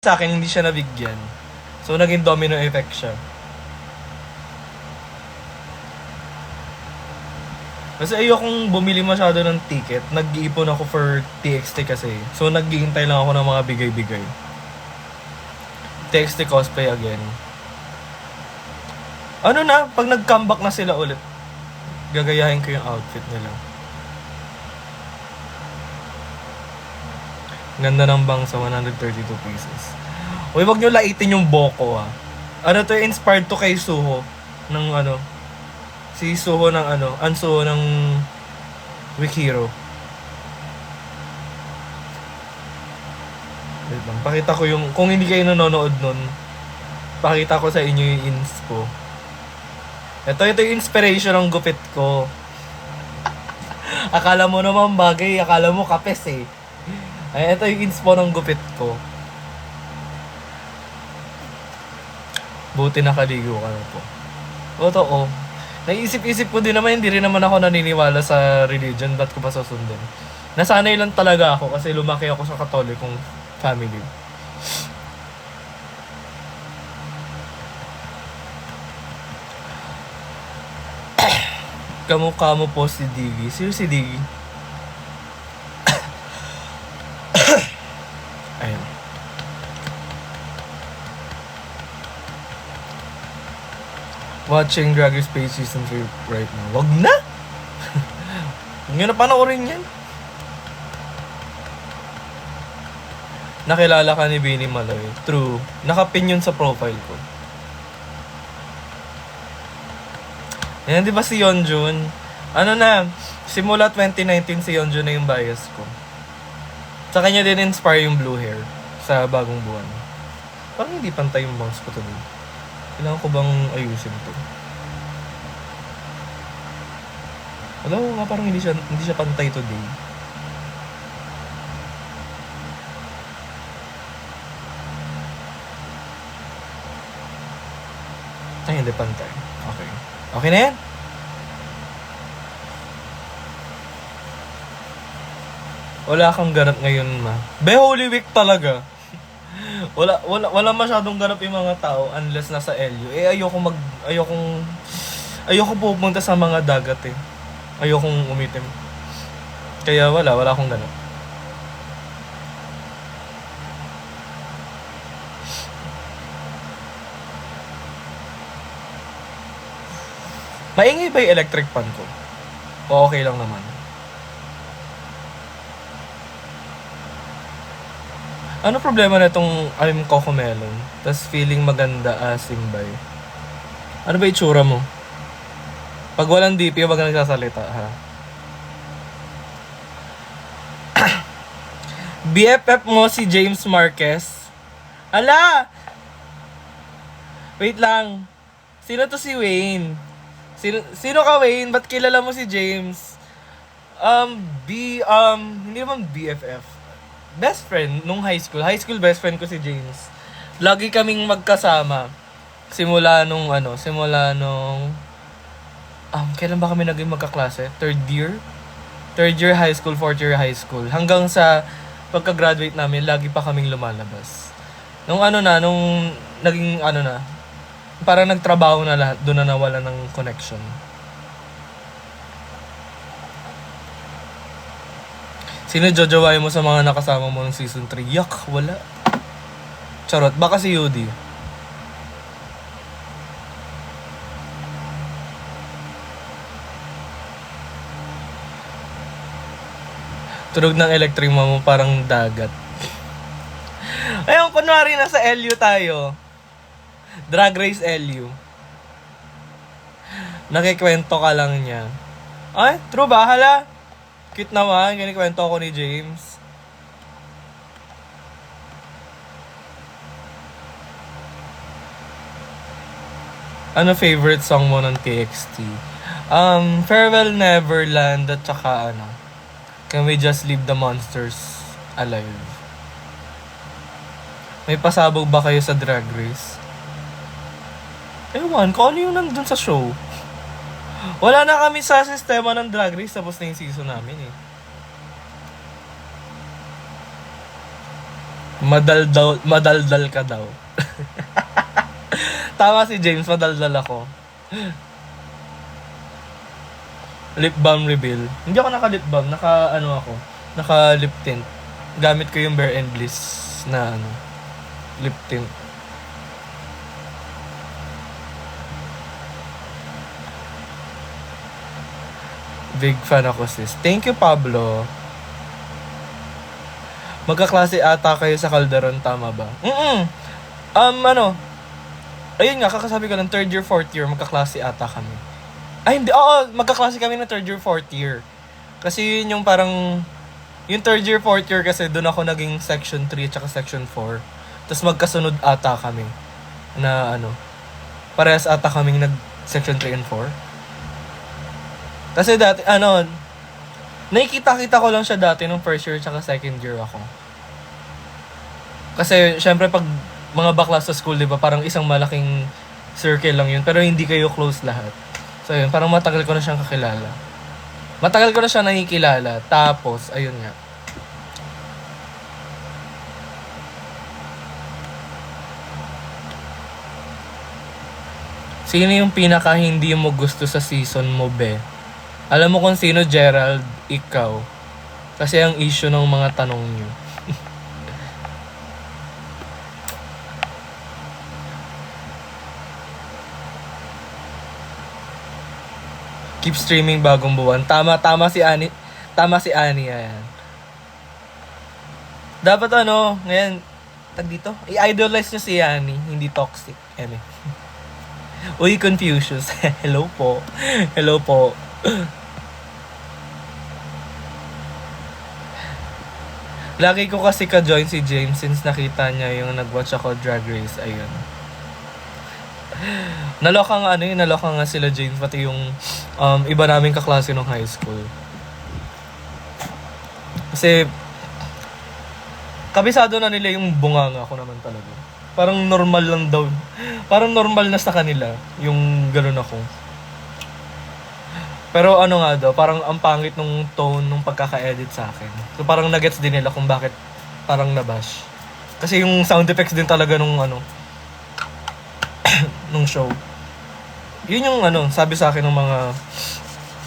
sa akin, hindi siya nabigyan. So, naging domino effect siya. Kasi ayokong bumili masyado ng ticket. Nag-iipon ako for TXT kasi. So, naghihintay lang ako ng mga bigay-bigay. TXT cosplay again. Ano na, pag nag-comeback na sila ulit, gagayahin ko yung outfit nila. Ganda ng bang sa 132 pieces. Uy, wag nyo laitin yung Boko, ha. Ano to, inspired to kay Suho. Ng ano, si Suho ng ano, Ansuho ng Weak Hero. Wait lang, pakita ko yung, kung hindi kayo nanonood nun, pakita ko sa inyo yung inspo. Ito yung inspiration ng gupit ko. Akala mo naman bagay, akala mo kapes eh. Ay, ito yung inspo ng gupit ko. Buti nakaligo ka na po. Totoo. Naisip-isip ko din naman, hindi rin naman ako naniniwala sa religion, ba't ko pa susundin? Nasanay lang talaga ako kasi lumaki ako sa katolikong family. Kamukha mo po si Diggy. Sino si Diggy? Ayun. Watching Drag Race Page Season 3 right now. Wag na! Huwag nyo na panoorin yan. Nakilala ka ni Benny Maloy. True. Nakapin yun sa profile ko. Yan, di ba si Yeonjun? Ano na, simula 2019 si Yeonjun na yung bias ko. Sa kanya din inspire yung blue hair sa bagong buwan. Parang hindi pantay yung bangs ko today. Kailangan ko bang ayusin to? Alam mo nga, parang hindi siya pantay today. Ay, hindi pantay. Okay. Okay na yan? Wala kang ganap ngayon, ma. Be, Holy Week talaga. Wala masyadong ganap yung mga tao unless nasa LU. Eh, ayokong pupunta sa mga dagat eh. Ayokong umitim. Kaya wala akong ganap. Maingay ba yung electric fan ko? O okay lang naman? Ano problema na itong I'm Cocomelon? Tas feeling maganda Simbay. Ano ba itsura mo? Pag walang DP, wag ka nagsasalita, ha? BFF mo si James Marquez? Ala! Wait lang. Sino to si Wayne? Sino ka, Wayne? Ba't kilala mo si James? Hindi naman BFF. Best friend nung high school. High school best friend ko si James. Lagi kaming magkasama. Simula nung kailan ba kami naging magkaklase? Third year high school, fourth year high school. Hanggang sa pagka-graduate namin, lagi pa kaming lumalabas. Nung naging parang nagtrabaho na lahat, doon na nawala ng connection. Sino jojowain mo sa mga nakasama mo ng season 3? Yak, wala. Charot, baka si Yudi. Tunog ng electric mo parang dagat. Ayun, kunwari nasa LU tayo. Drag Race LU. Nakikwento ka lang niya. Ay, true ba? Hala? Cute naman. Kinikwento ako ni James. Ano favorite song mo ng TXT? Farewell Neverland at saka Can We Just Leave the Monsters Alive? May pasabog ba kayo sa Drag Race? Ewan, kung ano yung nandun sa show. Wala na kami sa sistema ng Drag Race, tapos na yung season namin eh. Madaldal ka daw. Tama si James, madaldal ako. Lip balm reveal. Hindi ako naka-lip balm, naka-lip tint. Gamit ko yung Bare and Bliss na lip tint. Big fan ako, sis. Thank you, Pablo. Magkaklase ata kayo sa Calderon, tama ba? Ayun nga, kakasabi ko ng 3rd year, 4th year, magkaklase ata kami. Ay, hindi. Oo, magkaklase kami ng 3rd year, 4th year. Kasi yun yung parang, yung 3rd year, 4th year kasi doon ako naging section 3 at saka section 4. Tapos magkasunod ata kami na parehas ata kaming nag section 3 and 4. Kasi dati, nakikita-kita ko lang siya dati nung 1st year at saka 2nd year ako. Kasi, syempre, pag mga bakla sa school, di ba, parang isang malaking circle lang yun, pero hindi kayo close lahat. So, yun, parang matagal ko na siyang kakilala. Matagal ko na siya nakikilala. Tapos, ayun nga. Sino yung pinaka hindi mo gusto sa season mo, be? Alam mo kung sino, Gerald? Ikaw. Kasi ang issue ng mga tanong niyo. Keep streaming bagong buwan. Tama si Ani. Ayan. Dapat ngayon, dito, i-idolize nyo si Ani. Hindi toxic. Uy, Confucius. Hello po. Lagi ko kasi ka-join si James since nakita niya yung nag-watch ako Drag Race. Ayun. Naloka nga sila James, pati yung iba naming kaklase nung high school. Kasi kabisado na nila yung bunganga ko naman talaga. Parang normal lang daw. Parang normal na sa kanila yung gano'n ako. Pero nga daw, parang ang pangit nung tone nung pagkaka-edit sa akin. So parang nagets din nila kung bakit parang nabash. Kasi yung sound effects din talaga nung nung show. Yun yung sabi sa akin ng mga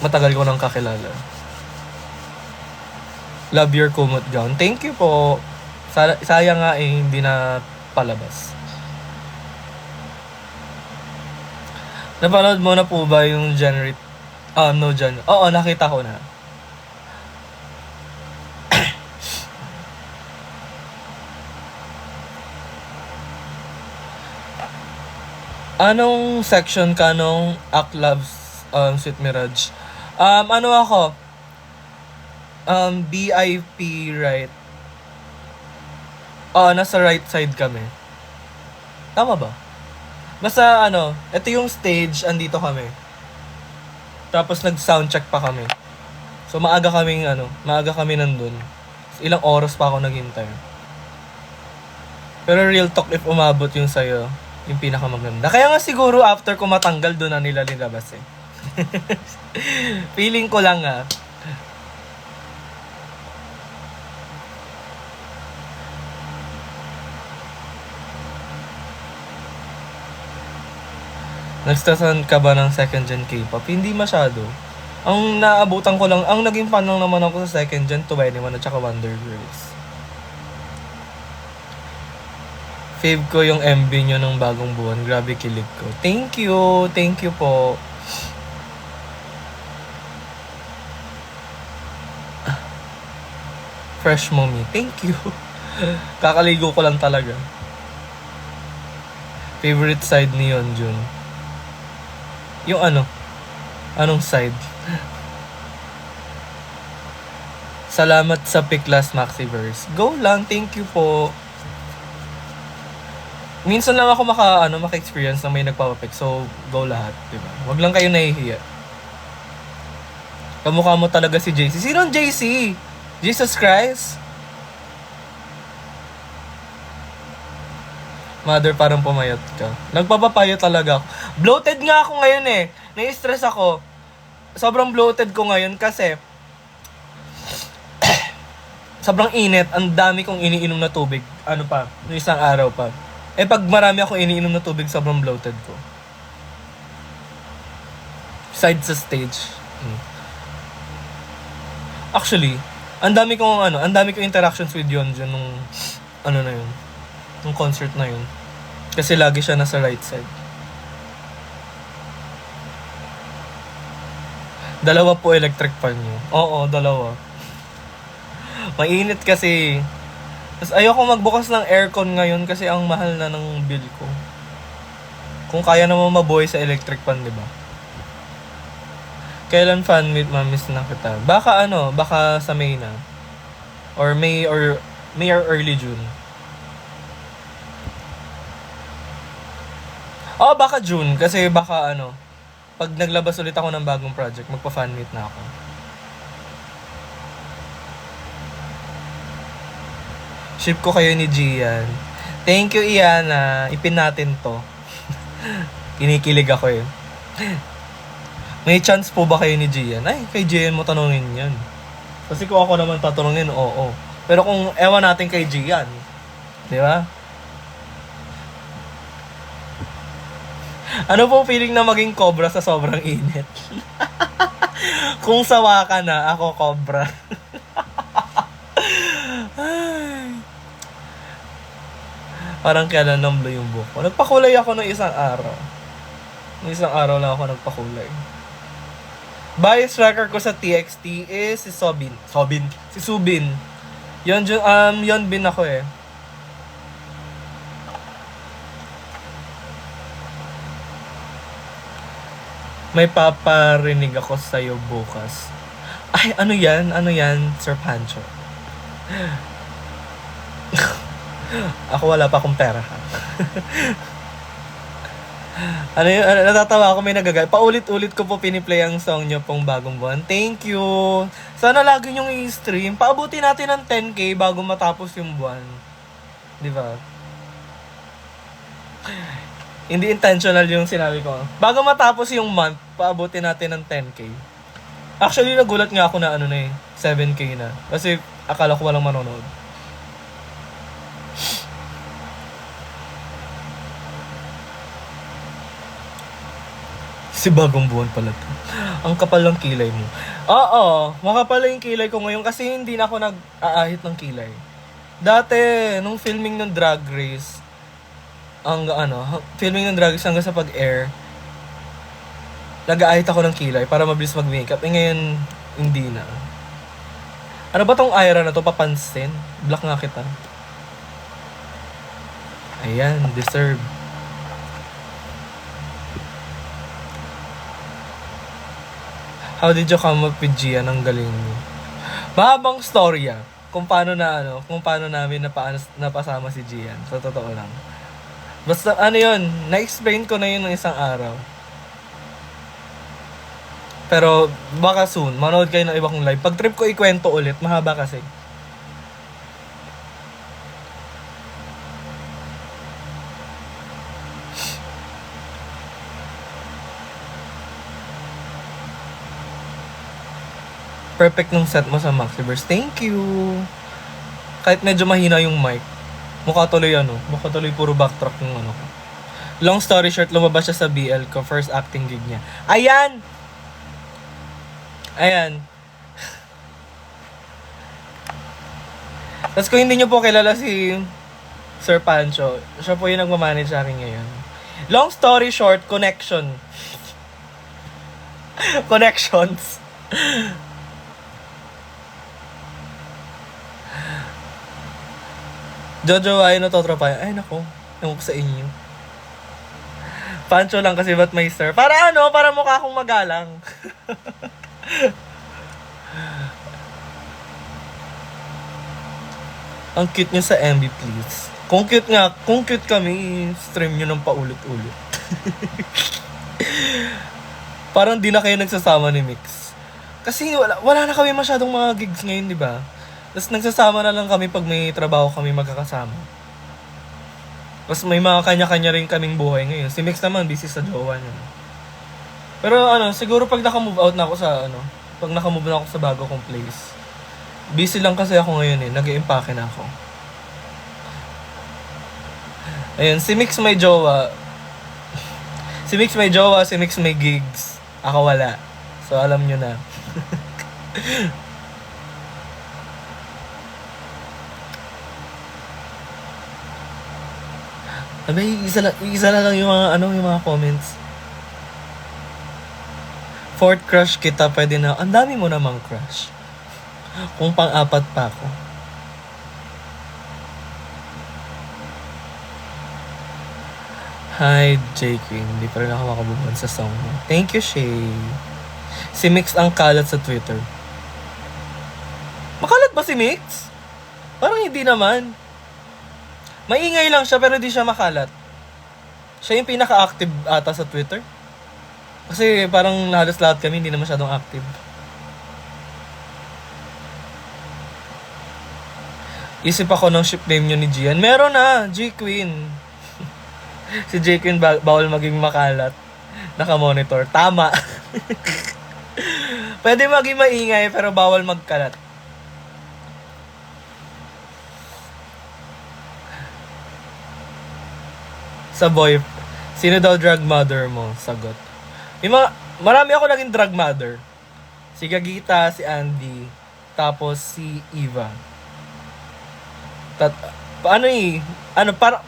matagal ko nang kakilala. Love your kumot gown. Thank you po. Sayang nga hindi na palabas. Napanood mo na po ba yung Generate? No, John. Oo, nakita ko na. Anong section ka nung Act Loves Sweet Mirage? Ako? BIP right. Nasa right side kami. Tama ba? Basta ito yung stage, andito kami. Tapos nag-soundcheck pa kami. So maaga kami nandun. Ilang oras pa ako naghintay. Pero real talk, if umabot yung sa'yo, yung pinakamaganda. Kaya nga siguro after ko matanggal, doon na nila nilabas eh. Feeling ko lang Nagstasan ka ba ng second gen K-pop? Hindi masyado. Ang naabutan ko lang, ang naging fan lang naman ako sa second gen 21 at saka Wonder Girls. Fave ko yung MV nyo ng bagong buwan. Grabe kilig ko. Thank you po. Fresh mommy. Thank you. Kakaligo ko lang talaga. Favorite side ni Yeonjun. Yung anong side? Salamat sa Piklas Maxiverse. Go lang, thank you po. Minsan lang ako maka-experience na may nagpapapik. So, go lahat, diba? Wag lang kayo nahihiya. Kamukha mo talaga si JC. Sino ang JC? Jesus Christ? Mother, parang pumayat ka. Nagpapapayat talaga ako. Bloated nga ako ngayon eh. Nai-stress ako. Sobrang bloated ko ngayon kasi sobrang init, ang dami kong iniinom na tubig. Ano pa, yung isang araw pa. Eh pag marami akong iniinom na tubig, sobrang bloated ko. Side sa stage. Actually, ang dami kong interactions with Yeonjun nung ano na yun. Nung concert na yun. Kasi lagi siya nasa right side. Dalawa po electric fan niyo. Oo, dalawa. Mainit kasi. Tapos ayoko magbukas ng aircon ngayon kasi ang mahal na ng bill ko. Kung kaya naman mabuhay sa electric fan, di ba? Kailan fan meet mamiss na kita? Baka sa May na. Or May or early June. Oh, baka June kasi baka pag naglabas ulit ako ng bagong project, magpa-fan meet na ako. Ship ko kayo ni Gian. Thank you, Iana. Ipin natin to. Kinikilig ako eh. May chance po ba kayo ni Gian? Ay, kay Gian mo tanongin yan. Kasi kung ako naman tatanungin, oo. Pero kung ewan natin kay Gian, di ba? Ano po feeling na maging cobra sa sobrang init? Kung sawa ka na, ako cobra. Parang kailan ng blue yung buhok ko. Nagpakulay ako ng isang araw. Ng isang araw lang ako nagpakulay. Bias tracker ko sa TXT is si Subin. Si Subin. Yeonbin ako eh. May paparinig ako sa'yo bukas. Ay, ano yan, Sir Pancho? Ako wala pa akong pera, ha? Natatawa ako, may nagagal. Paulit-ulit ko po piniplay ang song nyo pong bagong buwan. Thank you! Sana lagi nyong i-stream. Paabuti natin ng 10K bago matapos yung buwan. Di ba? Hindi intentional yung sinabi ko. Bago matapos yung month, paabuti natin ng 10K. Actually, nagulat nga ako na 7K na. Kasi akala ko walang manonood. Si bagong buwan pala to. Ang kapal ng kilay mo. Oo, makapal yung kilay ko ngayon kasi hindi na ako nag-aahit ng kilay. Dati, nung filming ng Drag Race, filming ng Drag Race hanggang sa pag-air, nag-aahit ako ng kilay para mabilis mag-makeup. Eh ngayon, hindi na. Ano ba tong Ira na to? Papansin? Block nga kita. Ayan, deserve. How did you come up with Gian? Ang galing mo. Mahabang storya kung paano namin napasama si Gian. Sa totoo lang. Basta na-explain ko na yun ng isang araw. Pero baka soon, manood kayo ng iba kong live. Pag trip ko ikwento ulit, mahaba kasi. Perfect nung set mo sa Maxiverse. Thank you! Kahit medyo mahina yung mic, mukha tuloy puro backtrack yung ko. Long story short, lumabas siya sa BL ko, first acting gig niya. Ayan! Tapos kung hindi nyo po kilala si Sir Pancho, siya po yung nagmamanage sa akin ngayon. Long story short, connection. Connections. Jojo, totropa. Ay, nako. Ewan ko sa inyo. Pancho lang kasi ba't may sir? Para para mukha akong magalang. Ang cute niya sa MB, please. Kung cute kami, stream nyo ng paulit-ulit. Parang di na kayo nagsasama ni Mix. Kasi wala na kami masyadong mga gigs ngayon, di ba? Tapos nagsasama na lang kami pag may trabaho kami magkakasama. Tapos may mga kanya-kanya rin kaming buhay ngayon. Si Mix naman, busy sa jowa niya. Pero siguro pag naka-move out na ako sa pag naka-move na ako sa bago kong place, Busy lang kasi ako ngayon eh. Nag-i-impake na ako. Ayun, si Mix may jowa. Si Mix may jowa, si Mix may gigs. Ako wala. So, alam nyo na. Abay, isa na lang yung mga, yung mga comments. Fourth crush kita, pwede na. Ang dami mo namang crush. Kung pang-apat pa ako. Hi, J Queen. Hindi pa rin ako makabubuan sa song mo. Thank you, Shay. Si Mix ang kalat sa Twitter. Makalat ba si Mix? Parang hindi naman. Maingay lang siya pero di siya makalat. Siya yung pinaka-active ata sa Twitter. Kasi parang halos lahat kami hindi na masyadong active. Isip ako ng ship name nyo ni Gian. Meron na, J-Queen. Si J-Queen bawal maging makalat. Naka-monitor. Tama. Pwede maging maingay pero bawal magkalat. Sa boy, sino daw drug mother mo? Sagot. Marami ako naging drug mother. Si Gagita, si Andy, tapos si Eva.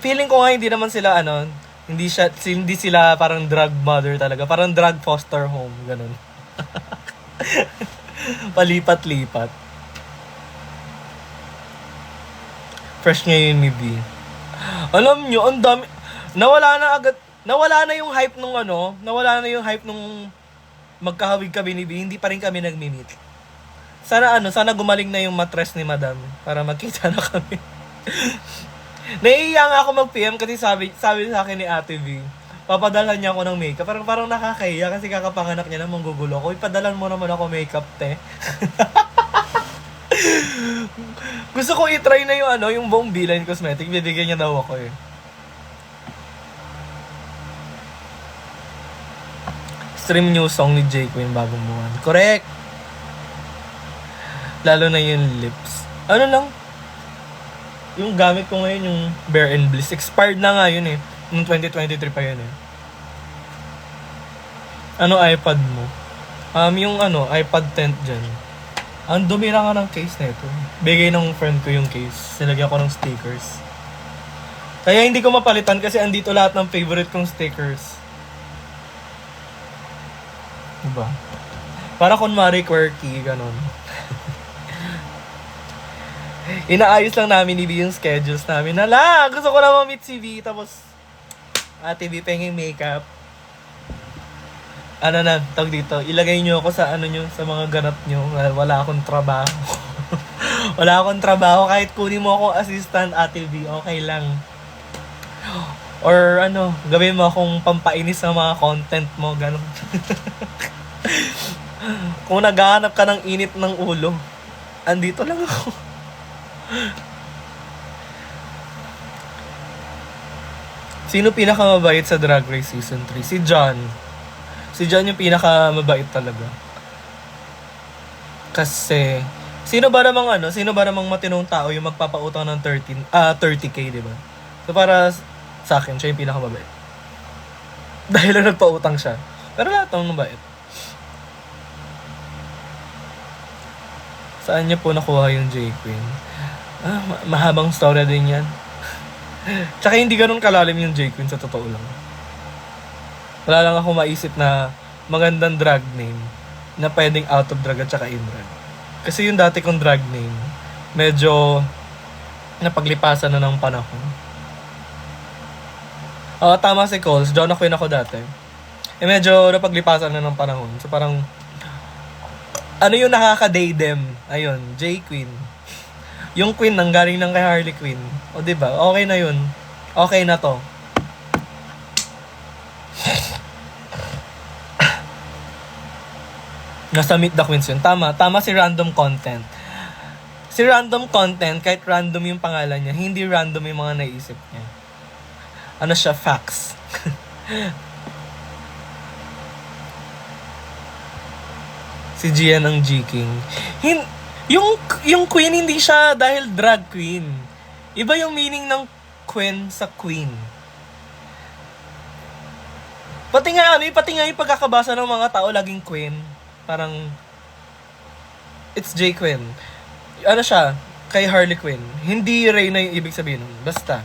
Feeling ko nga hindi naman sila hindi sila parang drug mother talaga, parang drug foster home, ganun. Palipat-lipat. Fresh ngayon ni B. Alam nyo, ang dami, nawala na yung hype nung magkahawig kami ni B, hindi pa rin kami nagmi-meet. Sana gumaling na yung matres ni Madam para magkita na kami. Naiiya nga ako mag-PM kasi sabi sa akin ni Ate V, papadalhan niya ako ng makeup. Parang nakakahiya kasi kakapanganak niya na manggugulo ko. Ipadalan mo naman ako makeup, te. Gusto ko i-try na yung buong Beeline Cosmetic. Bibigyan niya daw ako eh. Stream new song ni J Queen bagong buwan. Correct! Lalo na yung lips. Yung gamit ko ngayon, yung Bare and Bliss. Expired na nga yun eh. Noong 2023 pa yun eh. iPad mo? Yung iPad 10 dyan. Ang dumi na nga ng case na ito. Bigay ng friend ko yung case. Nilagyan ko ng stickers. Kaya hindi ko mapalitan kasi andito lahat ng favorite kong stickers. Diba? Para kunwari quirky, ganon. Inaayos lang namin ni B yung schedules namin. Hala, gusto ko na ma-meet si B. Tapos, Ate B, penging makeup. Tawag dito. Ilagay nyo ako sa sa mga ganap nyo. Wala akong trabaho. Wala akong trabaho. Kahit kunin mo akong assistant, Ate B, okay lang. Or gawin mo akong pampainis sa mga content mo. Ganon. Kung naghahanap ka ng init ng ulo, andito lang ako. Sino pinakamabait sa Drag Race Season 3? Si John. Si John yung pinakamabait talaga. Kasi sino ba namang matinong tao yung magpapautang ng 30k, di ba? So para sa akin, siya yung pinakamabait. Dahil lang nagpautang siya. Pero lahat ng mabait. Saan niya po nakuha yung J-Queen? Mahabang story din yan. Tsaka hindi ganun kalalim yung J-Queen sa totoo lang. Wala lang ako maisip na magandang drag name na pwedeng out of drag at tsaka in drag. Kasi yung dati kong drag name, medyo napaglipasan na ng panahon. Tama si Coles, Jonah Queen ako dati. Medyo napaglipasan na ng panahon. So parang, yung nakaka-daydem? Ayun, J-Queen. Yung Queen nanggaling ng kay Harley Quinn. O diba? Okay na yun. Okay na to. Nasa Meet the Queens yun. Tama si Random Content. Si Random Content, kahit random yung pangalan niya, hindi random yung mga naisip niya. Siya, facts. Si Gian ang G-King. Yung queen, hindi siya dahil drag queen. Iba yung meaning ng queen sa queen. Pati nga yung pagkakabasa ng mga tao laging queen. Parang, it's J. Quinn. Ano siya? Kay Harley Quinn. Hindi Reyna yung ibig sabihin nun. Basta.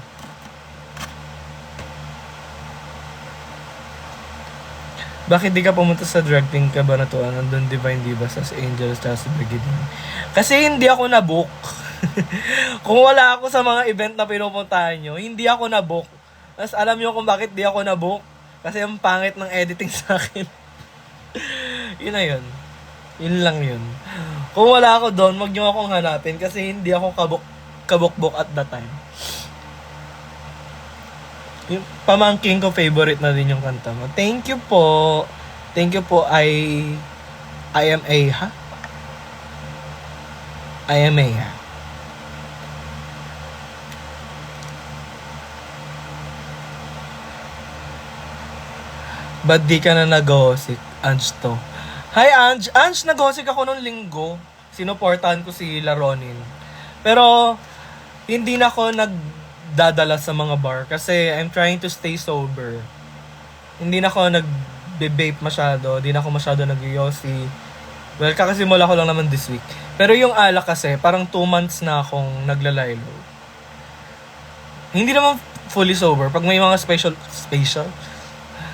Bakit di ka pumunta sa drag pink ka ba na to? Nandun Divine Divas as Angels tsaka sa Brigidin? Kasi hindi ako na-book. Kung wala ako sa mga event na pinupuntahan nyo, hindi ako na-book. Tapos alam nyo kung bakit di ako na-book? Kasi ang pangit ng editing sa akin. Yun na yun. Yun lang yun. Kung wala ako doon, wag nyo akong hanapin kasi hindi ako kabukbok at that time. Yung pamangking ko, favorite na din yung kanta mo. Thank you po. Thank you po, I am a, ha? I am a, ha? Ba't di ka na nag-gossip, Ange to? Hi, Ange! Ange, nag-gossip ako nung linggo. Sinuportahan ko si Laronin. Pero, hindi na ako nagdadala sa mga bar kasi I'm trying to stay sober. Hindi na ako nag-vape masyado. Hindi na ako masyado nag-yossi. Well, kakasimula ko lang naman this week. Pero yung alak kasi, parang 2 months na akong naglalaylo. Hindi naman fully sober. Pag may mga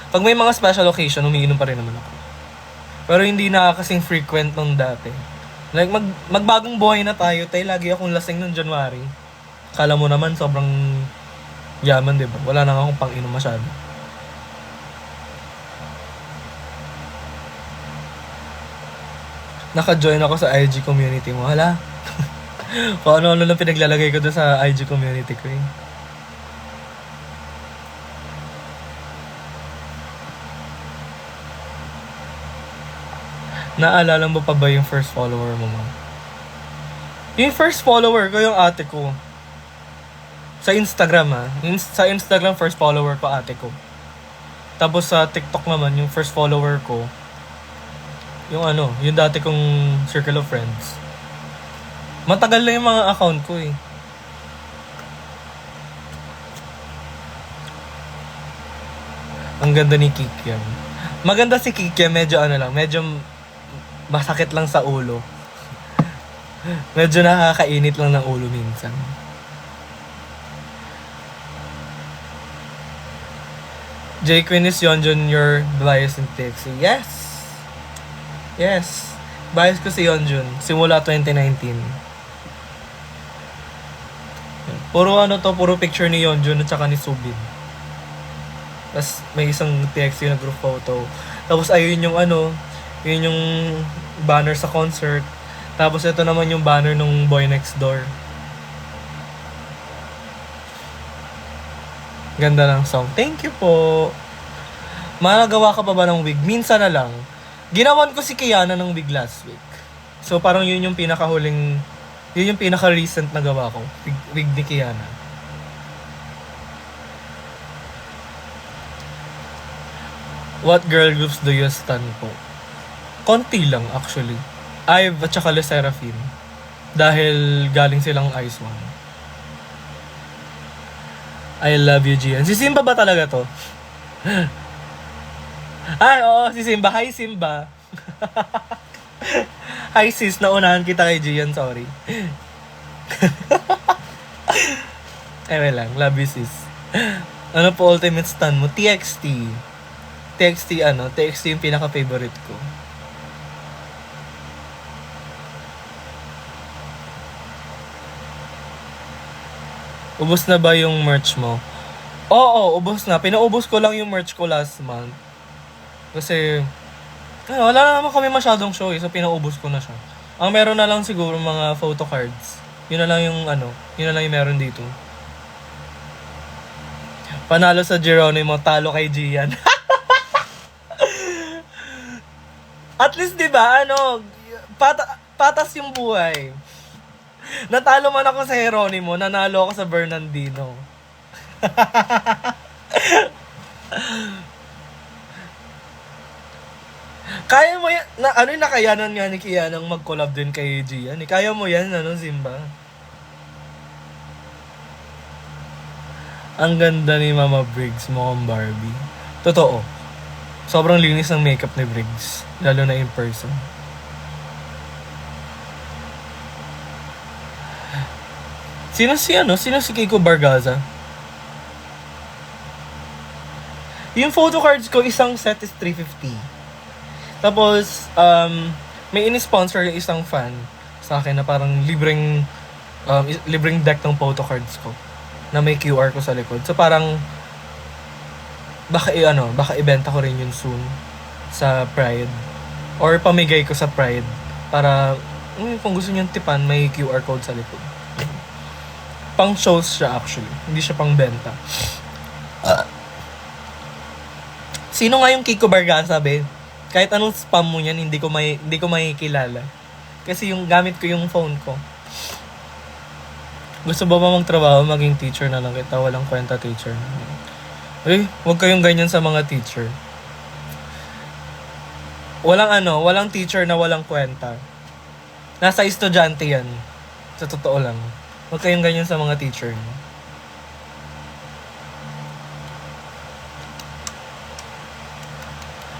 pag may mga special occasion, umiinom pa rin naman ako. Pero hindi na kasing frequent nung dati. Like, magbagong buhay na tayo. Tayo lagi akong lasing nung January. Kala mo naman, sobrang yaman, diba? Wala na akong pang-inom masyado. Naka-join ako sa IG community mo. Hala. Kung ano-ano lang pinaglalagay ko doon sa IG community ko eh. Naalala mo pa ba yung first follower mo, ma'am? Yung first follower ko, yung ate ko. Sa Instagram, ha? Sa Instagram, first follower ko, ate ko. Tapos sa TikTok naman, yung first follower ko, yung yung dati kong circle of friends. Matagal na yung mga account ko, eh. Ang ganda ni Kikiam. Maganda si Kikiam, medyo medyo masakit lang sa ulo. Medyo nakakainit lang ng ulo minsan. J. Quinn is Yeonjun your bias in TXT? Yes! Yes. Bias ko si Yeonjun. Simula 2019. Puro puro picture ni Yeonjun at saka ni Subin. Tapos may isang TXT na group photo. Tapos ayun yung yun yung banner sa concert. Tapos ito naman yung banner nung Boy Next Door. Ganda ng song. Thank you po. Managawa ka pa ba ng wig? Minsan na lang. Ginawan ko si Kiana ng wig last week. So parang yun yung pinaka-recent na gawa ko. Wig ni Kiana. What girl groups do you stand po? Konti lang actually. IVE at saka Le Sserafim. Dahil galing silang Ice One. I love you, Gian. Si Simba ba talaga to? Ay, oo, si Simba. Hi, Simba. Hi, sis. Naunahan kita kay Gian. Sorry. Ewan lang. Love you, sis. Ano po ultimate stand mo? TXT. TXT yung pinaka-favorite ko. Ubos na ba yung merch mo? Oo, ubos na. Pinaubos ko lang yung merch ko last month. Kasi, wala na naman kami masyadong show eh. So, pinaubos ko na siya. Ang meron na lang siguro mga photo cards. Yun na lang yung meron dito. Panalo sa Geronimo, talo kay Gian. At least, di ba, patas yung buhay. Natalo man ako sa Geronimo, nanalo ako sa Bernardino. Kaya mo yan. ano yung nakayanan nga ni Kianang mag-collab din kay Gian? Kaya mo yan, Simba? Ang ganda ni Mama Briggs, mukhang Barbie. Totoo. Sobrang linis ng makeup ni Briggs. Lalo na in person. Sino si Kiko Bargaza? Yung photo cards ko, isang set is 350. Tapos, may in-sponsor yung isang fan sa akin na parang libreng deck ng photo cards ko na may QR ko sa likod. So parang baka ibenta ko rin yun soon sa Pride or pamigay ko sa Pride para kung gusto niyo tipan, may QR code sa likod. Pang shows siya actually, hindi siya pang benta. Sino nga yung Kiko Bargaza, be? Kahit anong spam mo yan, hindi ko makikilala. Kasi yung gamit ko yung phone ko. Gusto ba magtrabaho, maging teacher na lang kita? Walang kwenta teacher. Huwag kayong ganyan sa mga teacher. Walang teacher na walang kwenta. Nasa estudyante yan. Sa totoo lang. Huwag kayong ganyan sa mga teacher.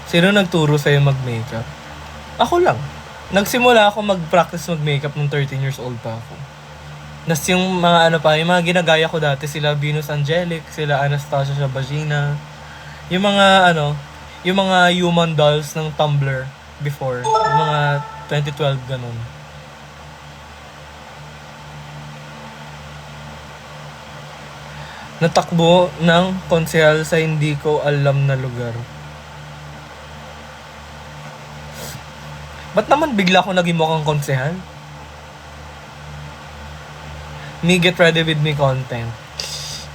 Sino nagturo sa'yo mag-makeup? Ako lang. Nagsimula ako mag-practice mag-makeup nung 13 years old pa ako. Nas yung mga yung mga ginagaya ko dati, sila Venus Angelic, sila Anastasia Shabagina, yung mga human dolls ng Tumblr before, yung mga 2012 ganun. Natakbo ng konsehal sa hindi ko alam na lugar. Ba't naman bigla ko naging mukhang konsehal? Me get ready with me content.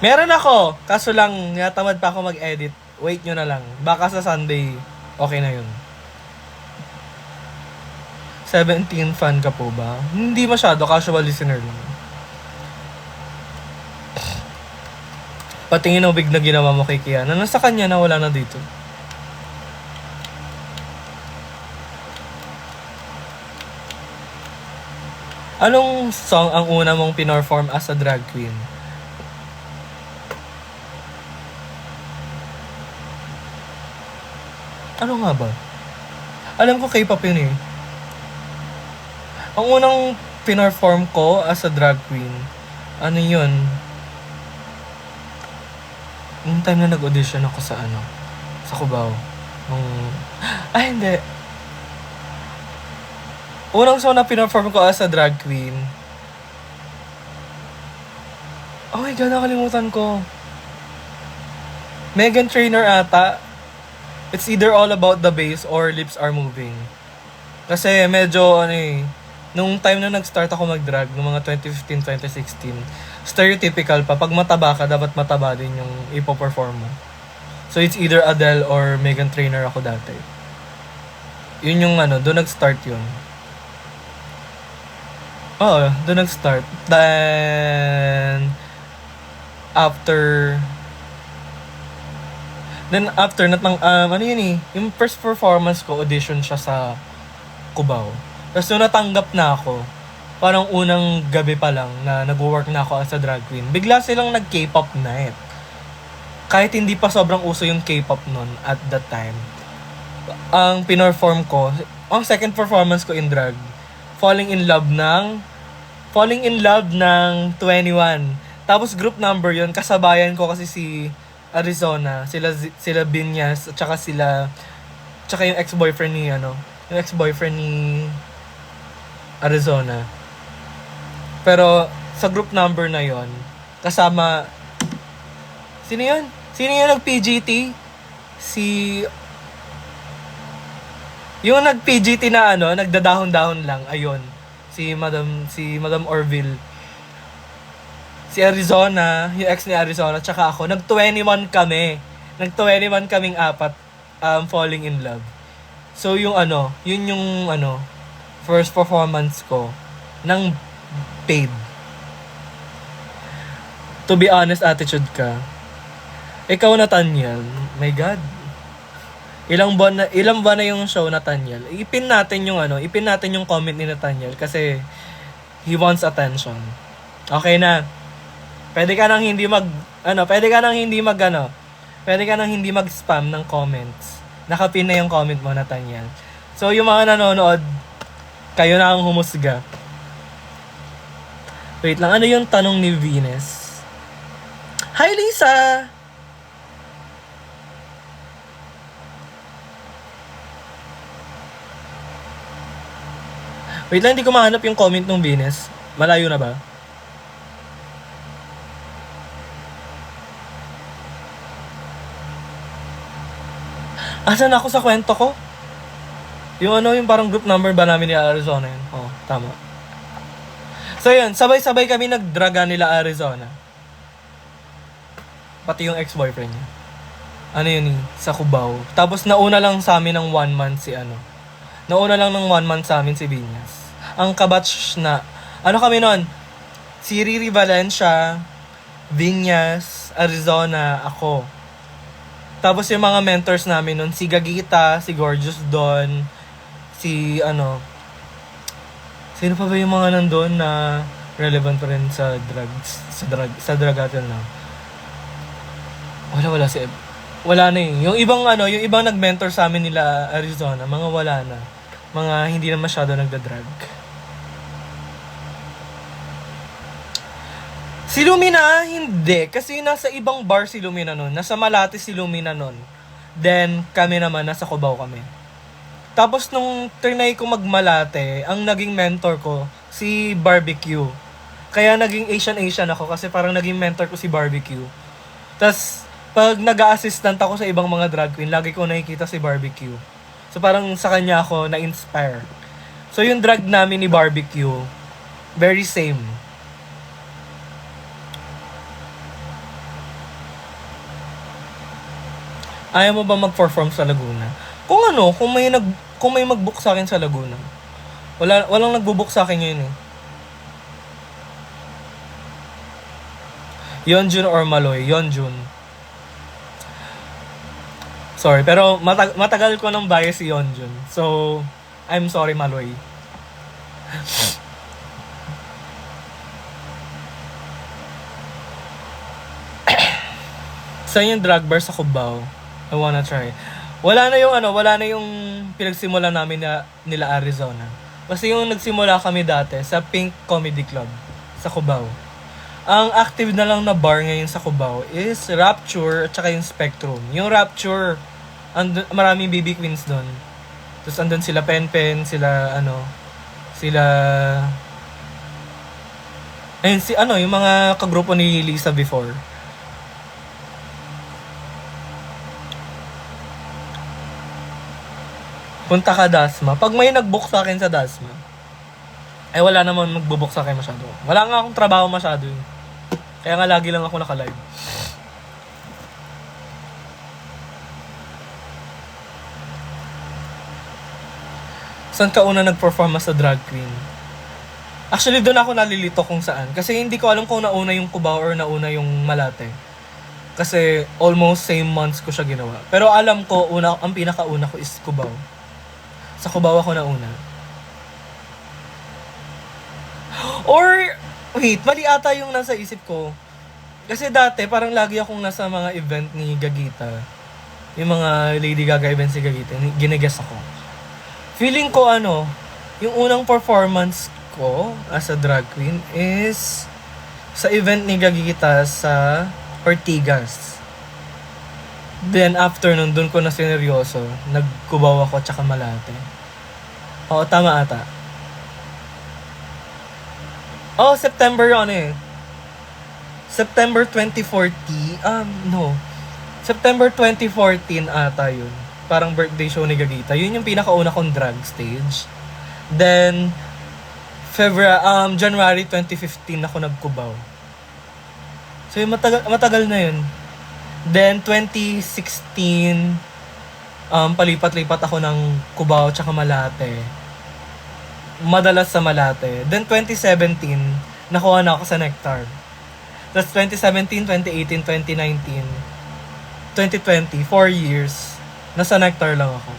Meron ako, kaso lang natamad pa ako mag-edit. Wait nyo na lang. Baka sa Sunday, okay na yun. 17 fan ka po ba? Hindi masyado, casual listener lang. Patingin ng big na ginawa mo kay Kiana. Nasa kanya na, wala na dito. Anong song ang una mong pinorform as a drag queen? Ano nga ba? Alam ko K-pop yun eh. Ang unang pinorform ko as a drag queen, ano yun? Yung time na nag-audition ako sa sa Cubao. Hindi. Unang song na pinorform ko as a drag queen. Oh my God, nakalimutan ko. Meghan Trainor ata. It's either All About the Bass or Lips Are Moving. Kasi medyo nung time na nag-start ako mag-drag, noong mga 2015, 2016, stereotypical pa. Pag mataba ka, dapat mataba din yung ipo-perform mo. So it's either Adele or Meghan Trainor ako dati. Yun yung doon nag-start yun. Oo, doon nag-start. Then, after, yung first performance ko, audition siya sa Cubao. Tapos nung natanggap na ako, parang unang gabi pa lang na nag-work na ako as a drag queen, bigla silang nag-K-pop night. Kahit hindi pa sobrang uso yung K-pop nun at that time. Ang pinorform ko, ang second performance ko in drag, Falling in Love ng 21. Tapos group number yun, kasabayan ko kasi si Arizona, sila Binyas, at tsaka yung ex-boyfriend ni Arizona. Pero sa group number na yon, kasama Sino yun nag-PGT? Yung nag-PGT na nagdadahon-dahon lang, ayun. Si Madam Orville. Si Arizona, yung ex ni Arizona, tsaka ako, nag-21 kami. Nag-21 kaming apat, falling in love. So yung yun yung first performance ko ng paid. To be honest, attitude ka. Ikaw, Nathaniel, my God. Ilang buwan na yung show, Nathaniel. Ipin natin yung comment ni Nathaniel kasi he wants attention. Okay na. Pwede ka nang hindi mag-spam ng comments. Nakapin na yung comment mo, Nathaniel. So, yung mga nanonood, kayo na ang humusga. Wait lang, ano yung tanong ni Venus? Hi, Lisa! Wait lang, hindi ko mahanap yung comment ng Venus. Malayo na ba? Asan ako sa kwento ko? Yung parang group number ba namin ni Arizona yun? Oh, tama. So yun, sabay-sabay kami nagdraga nila Arizona. Pati yung ex-boyfriend niya. Sa Cubao. Tapos nauna lang sa amin ng 1 month Nauna lang ng 1 month sa amin si Vinyas. Ang kabatch na, kami nun? Si Riri Valencia, Vinyas, Arizona, ako. Tapos yung mga mentors namin nun, si Gagita, si Gorgeous Don, sino pa ba yung mga nandun na relevant pa rin sa dragatin na? Wala na eh. Yung ibang nag-mentor sa amin nila Arizona, mga wala na. Mga hindi na masyado nagda-drag. Si Lumina, hindi. Kasi nasa ibang bar si Lumina nun. Nasa Malate si Lumina nun. Then, kami naman, nasa Cubao kami. Tapos, nung trinay ko magmalate, ang naging mentor ko, si Barbecue. Kaya naging Asian ako kasi parang naging mentor ko si Barbecue. Tapos, pag nag-a-assistant ako sa ibang mga drag queen, lagi ko nakikita si Barbecue. So, parang sa kanya ako na-inspire. So, yung drag namin ni Barbecue, very same. Ayaw mo ba mag-perform sa Laguna? Kung may mag-book sa akin sa Laguna. Walang nagbo-book sa akin ngayon eh. Yeonjun or Maloy? Yeonjun. Sorry, pero matagal ko nang bias si Yeonjun. So, I'm sorry, Maloy. Saan yung drag bar sa Cubao? I wanna try. Wala na yung pinagsimula namin nila Arizona. Kasi yung nagsimula kami dati sa Pink Comedy Club sa Cubao. Ang active na lang na bar ngayon sa Cubao is Rapture at saka yung Spectrum. Yung Rapture, maraming BB Queens doon. Tapos andun sila Pen, sila yung mga kagrupo ni Lisa before. Punta ka Dasma. Pag may nag-book sa akin sa Dasma, ay wala naman magbo-book sa akin masyado. Wala nga akong trabaho masyado yun. Kaya nga lagi lang ako naka-live. Saan ka una nag-perform sa drag queen? Actually, doon ako nalilito kung saan. Kasi hindi ko alam kung nauna yung Cubao or nauna yung Malate. Kasi almost same months ko siya ginawa. Pero alam ko, ang pinakauna ko is Cubao. Sa Cubao ako nauna. Or, wait, mali ata yung nasa isip ko. Kasi dati, parang lagi akong nasa mga event ni Gagita. Yung mga Lady Gaga events ni Gagita, ginaguess ako. Feeling ko yung unang performance ko as a drag queen is sa event ni Gagita sa Ortigas. Then after nun, dun ko na sineryoso. Nagkubaw ako tsaka Malate. Oo, tama ata. Oh, September September 2014. September 2014 ata yun. Parang birthday show ni Gagita. Yun yung pinakauna kong drag stage. Then, January 2015 ako nagkubaw. So, matagal na yun. Then, 2016, palipat-lipat ako ng Cubao tsaka Malate. Madalas sa Malate. Then, 2017, nakuha na ako sa Nectar. Tapos, 2017, 2018, 2019, 2020, 4 years. Nasa Nectar lang ako.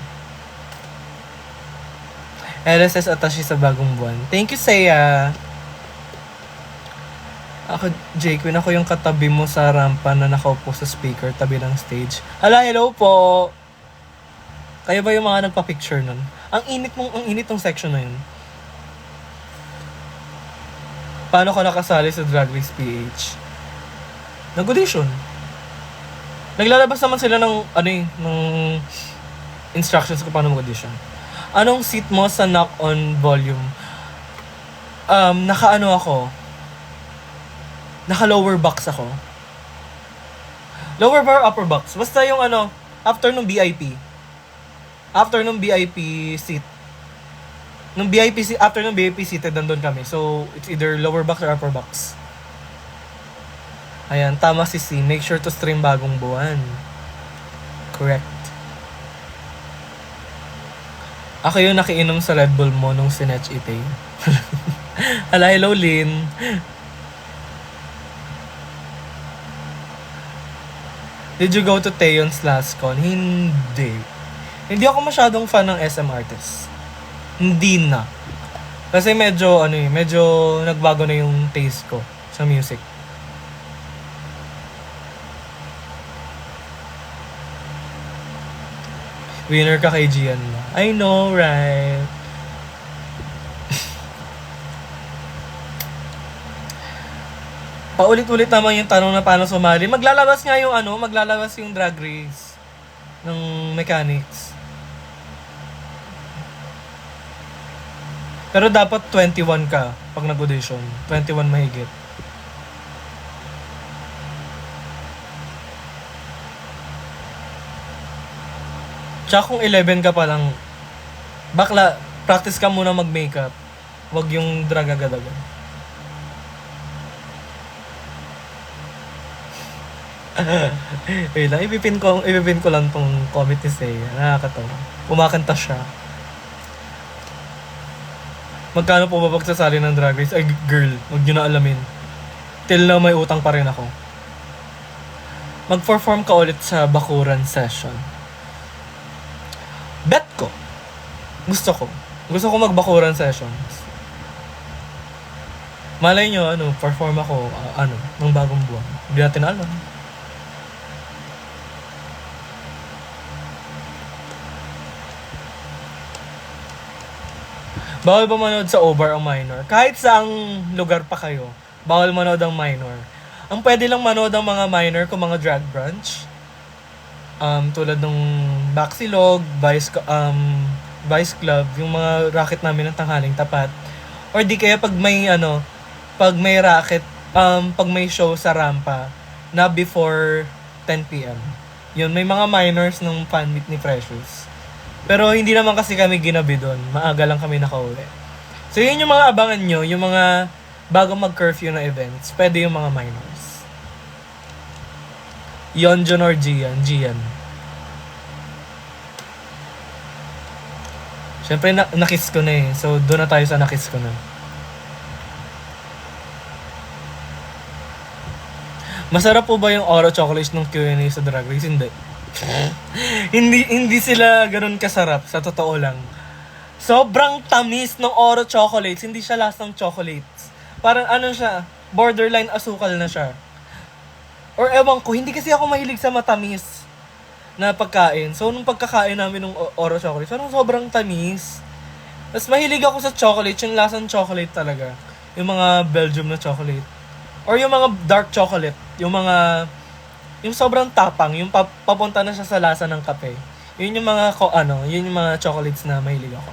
LSS attaché sa bagong buwan. Thank you, Saya. Ako, Jake, ako yung katabi mo sa rampa na nakaupo sa speaker, tabi ng stage. Hala, hello po! Kayo ba yung mga nagpa-picture nun? Ang init ng section na yun. Paano ka nakasali sa Drag Race PH? Nag-audition. Naglalabas naman sila ng, ng instructions kung paano mag-audition. Anong seat mo sa knock-on volume? Naka-lower box ako. Lower bar, upper box. Basta yung after nung VIP. After nung VIP seat. After nung VIP seated, nandun kami. So, it's either lower box or upper box. Ayan, tama si C. Make sure to stream bagong buwan. Correct. Ako yung nakiinom sa Red Bull mo nung sinetch ite. Hala, hello, Lynn. Did you go to Taeyon's last con? Hindi. Hindi ako masyadong fan ng SM artists. Hindi na. Kasi medyo nagbago na yung taste ko sa music. Winner ka kay Gian mo. I know, right? Paulit-ulit naman yung tanong na paano sumali. Maglalabas yung Drag Race ng mechanics. Pero dapat 21 ka pag nag-audition. 21 mahigit. Tsaka kung 11 ka pa lang, bakla, practice ka muna mag-makeup. Wag yung drag agad-agad. Wait lang, ipipin ko lang tong comment ni Seiya. Nakakatawa. Kumakanta siya. Magkano po ba pagsasali ng Drag Race? Ay, girl, huwag nyo na alamin. Till now, may utang pa rin ako. Mag-perform ka ulit sa Bakuran session. Bet ko. Gusto ko mag-Bakuran sessions. Malay nyo, perform ako, ng bagong buwan. Hindi natin alam. Bawal ba manood sa OBAR ang minor? Kahit saang lugar pa kayo, bawal manood ang minor. Ang pwede lang manood ang mga minor kung mga drag brunch. Tulad ng Baxilog, Vice Club, yung mga racket namin ng tanghaling tapat. Or di kaya pag may racket, pag may show sa rampa na before 10 p.m. Yun, may mga minors ng fan meet ni Precious. Pero hindi naman kasi kami ginabi doon. Maaga lang kami nakauwi. So yun yung mga abangan nyo, yung mga bago mag-curfew na events. Pwede yung mga minors. Yeonjun or Gian. Siyempre, nakiss ko na eh. So, doon na tayo sa nakiss ko na. Masarap po ba yung Oro Chocolates ng Q&A sa Drag Race? Hindi sila ganun kasarap, sa totoo lang. Sobrang tamis ng Oro Chocolates. Hindi siya lasang chocolates. Parang siya, borderline asukal na siya. Or ewan ko, hindi kasi ako mahilig sa matamis na pagkain. So, nung pagkakain namin ng Oro Chocolate, sobrang tamis. Tapos mahilig ako sa chocolate, yung lasang chocolate talaga. Yung mga Belgium na chocolate. Or yung mga dark chocolate. Yung sobrang tapang, yung papunta na siya sa lasa ng kape. Yun yung mga chocolates na mahilig ako.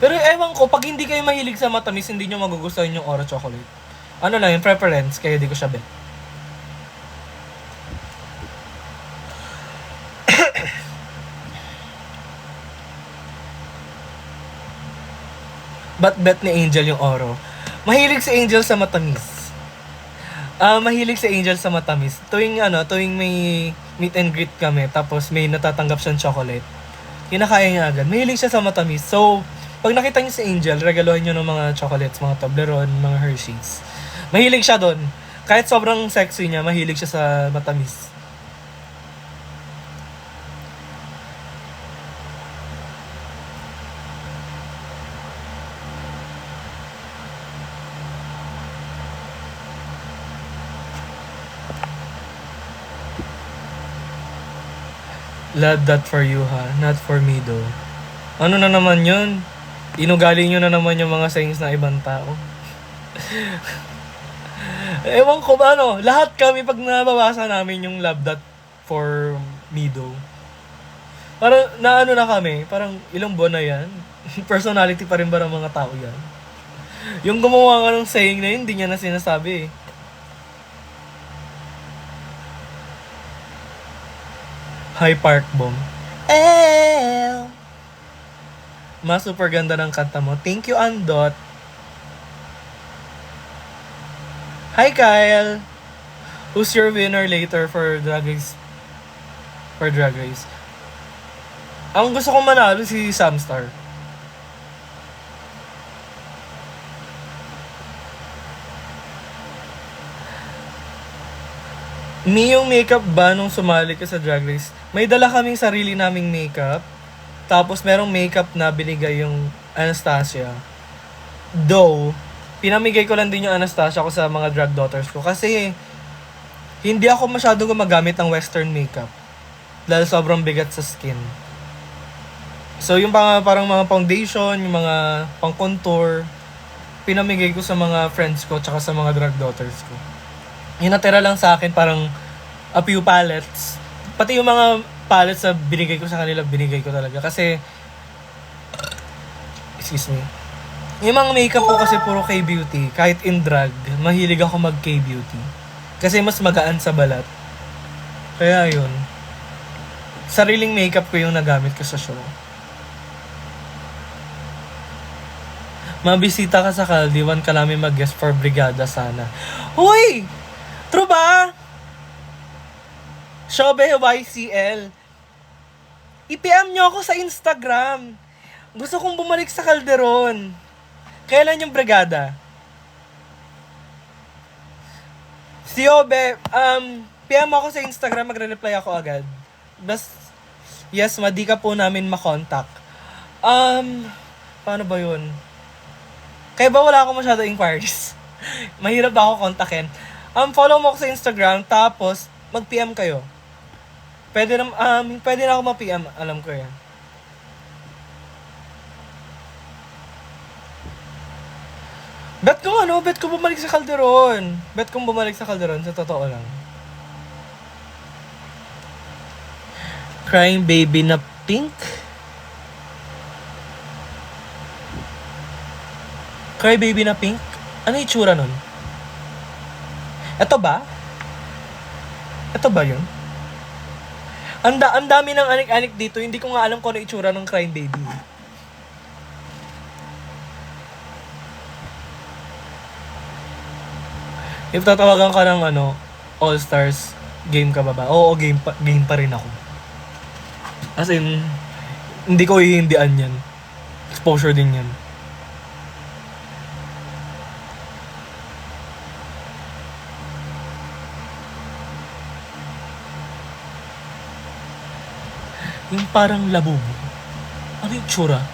Pero ewan ko, pag hindi kayo mahilig sa matamis, hindi nyo magugustuhan yung Oro Chocolate. Yung preference, kaya di ko siya bet. Ba't bet ni Angel yung Oro? Mahilig si Angel sa matamis. Mahilig si Angel sa matamis. Tuwing may meet and greet kami, tapos may natatanggap siyang chocolate, kinakaya niya agad. Mahilig siya sa matamis. So, pag nakita niyo si Angel, regaluhin niyo ng mga chocolates, mga Toblerone, mga Hershey's. Mahilig siya doon. Kahit sobrang sexy niya, mahilig siya sa matamis. Love that for you ha, not for me though. Ano na naman yun? Inugali nyo na naman yung mga sayings na ibang tao. Ewan ko ba ano, lahat kami pag nababasa namin yung love that for me though. Parang naano na kami, parang ilang buwan na yan. Personality pa rin ba ng mga tao yan? Yung gumawa nga ng saying na yun, hindi niya na sinasabi eh. Hi Park Bomb. Mas super ganda ng kanta mo. Thank you, Andot. Hi Kyle. Who's your winner later for Drag Race? For Drag Race. Ang gusto kong manalo si Samstar. Mi, yung makeup ba nung sumali ka sa Drag Race? May dala kaming sarili naming makeup. Tapos merong makeup na binigay yung Anastasia. Though, pinamigay ko lang din yung Anastasia ko sa mga drag daughters ko. Kasi, hindi ako masyado gumagamit ng western makeup. Dahil sobrang bigat sa skin. So, yung parang mga foundation, yung mga pang contour, pinamigay ko sa mga friends ko tsaka sa mga drag daughters ko. Yung natira lang sa akin parang a few palettes. Pati yung mga palettes na binigay ko sa kanila, binigay ko talaga. Kasi, excuse me. Yung mga makeup ko kasi puro K-beauty. Kahit in drag, mahilig ako mag K-beauty. Kasi mas magaan sa balat. Kaya yun. Sariling makeup ko yung nagamit ko sa show. Mabisita ka sa Caldiwan ka namin mag-guest for Brigada sana. Huy! True ba? Shobe YCL. I-PM nyo ako sa Instagram. Gusto kong bumalik sa Calderon. Kailan yung Brigada? Si Obe, PM ako sa Instagram, magre-reply ako agad. Yes, di ka po namin makontak. Paano ba yun? Kaya ba wala akong masyado inquiries? Mahirap ba ako kontakin? Follow mo ako sa Instagram, tapos mag-PM kayo. Pwede na ako ma-PM, alam ko yan. Bet ko bumalik sa Calderon. Sa totoo lang. Crying baby na pink? Cry baby na pink? Ano yung itsura nun? Ito ba yun? Ang dami ng anik-anik dito, hindi ko nga alam kung ano itsura ng crying baby. If tatawagan ka ng All-Stars, game ka ba ba? Oo, game pa rin ako. As in, hindi ko hihindian yan. Exposure din yan. Yung parang labubo. Ano yung tsura?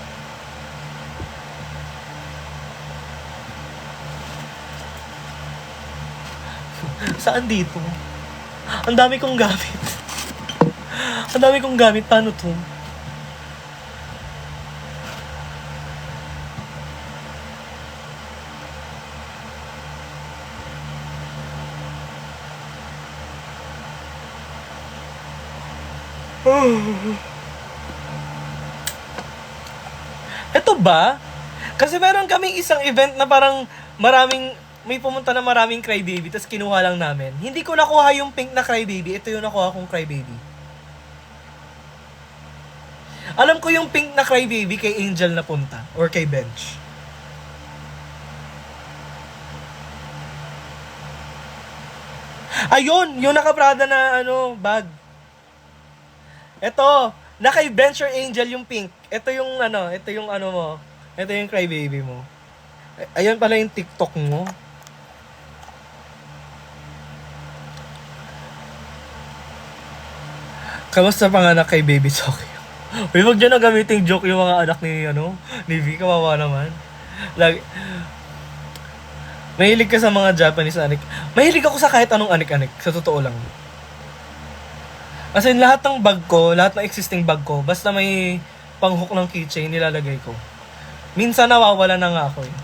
Saan dito? Ang dami kong gamit. Paano to? Ito ba? Kasi meron kaming isang event na parang may pumunta na maraming crybaby, tapos kinuha lang namin. Hindi ko nakuha yung pink na crybaby, ito yung nakuha kong crybaby. Alam ko yung pink na crybaby kay Angel na punta, or kay Bench. Ayun, yung naka-Prada na bag. Ito, na kay Bench or Angel yung pink. Ito yung mo. Ito yung crybaby mo. Ayun pala yung TikTok mo. Kamusta panganak kay Baby Soki? Uy, wag dyan na gamitin joke yung mga anak ni V. Kawawa naman. Mahilig ka sa mga Japanese anik. Mahilig ako sa kahit anong anik-anik. Sa totoo lang. As in, lahat ng bag ko, lahat ng existing bag ko, basta may panghook ng keychain, nilalagay ko. Minsan nawawala na nga ako eh.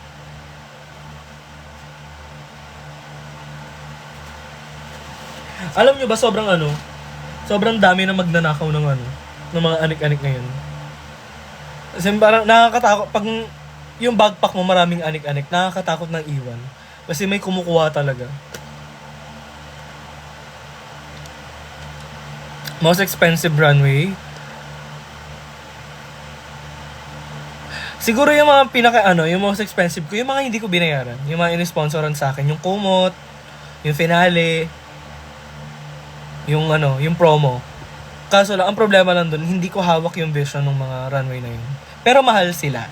Alam nyo ba, sobrang dami na magnanakaw ng mga anik-anik ngayon. Kasi parang nakakatakot, pag yung backpack mo maraming anik-anik, nakakatakot ng iwan. Kasi may kumukuha talaga. Most expensive runway. Siguro yung mga yung most expensive ko, yung mga hindi ko binayaran. Yung mga in-sponsoran sa akin, yung kumot, yung finale, yung promo. Kaso lang, ang problema lang dun, hindi ko hawak yung vision ng mga runway na yun. Pero mahal sila.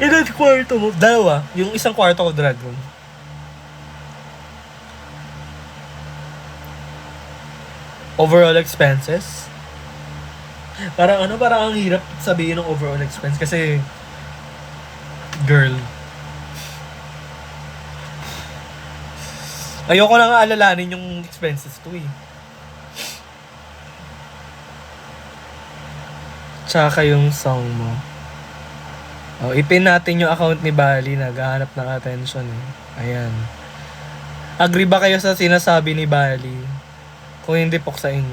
Ilan kwarto mo? Dalawa. Yung isang kwarto ko drag room. Overall expenses? Parang ang hirap sabihin ng overall expense kasi girl. Ayoko na nga alalanin yung expenses ko eh. Tsaka yung song mo. Oh, ipin natin yung account ni Bali, naghahanap ng attention eh. Ayan. Agree ba kayo sa sinasabi ni Bali? Kung hindi, puksain.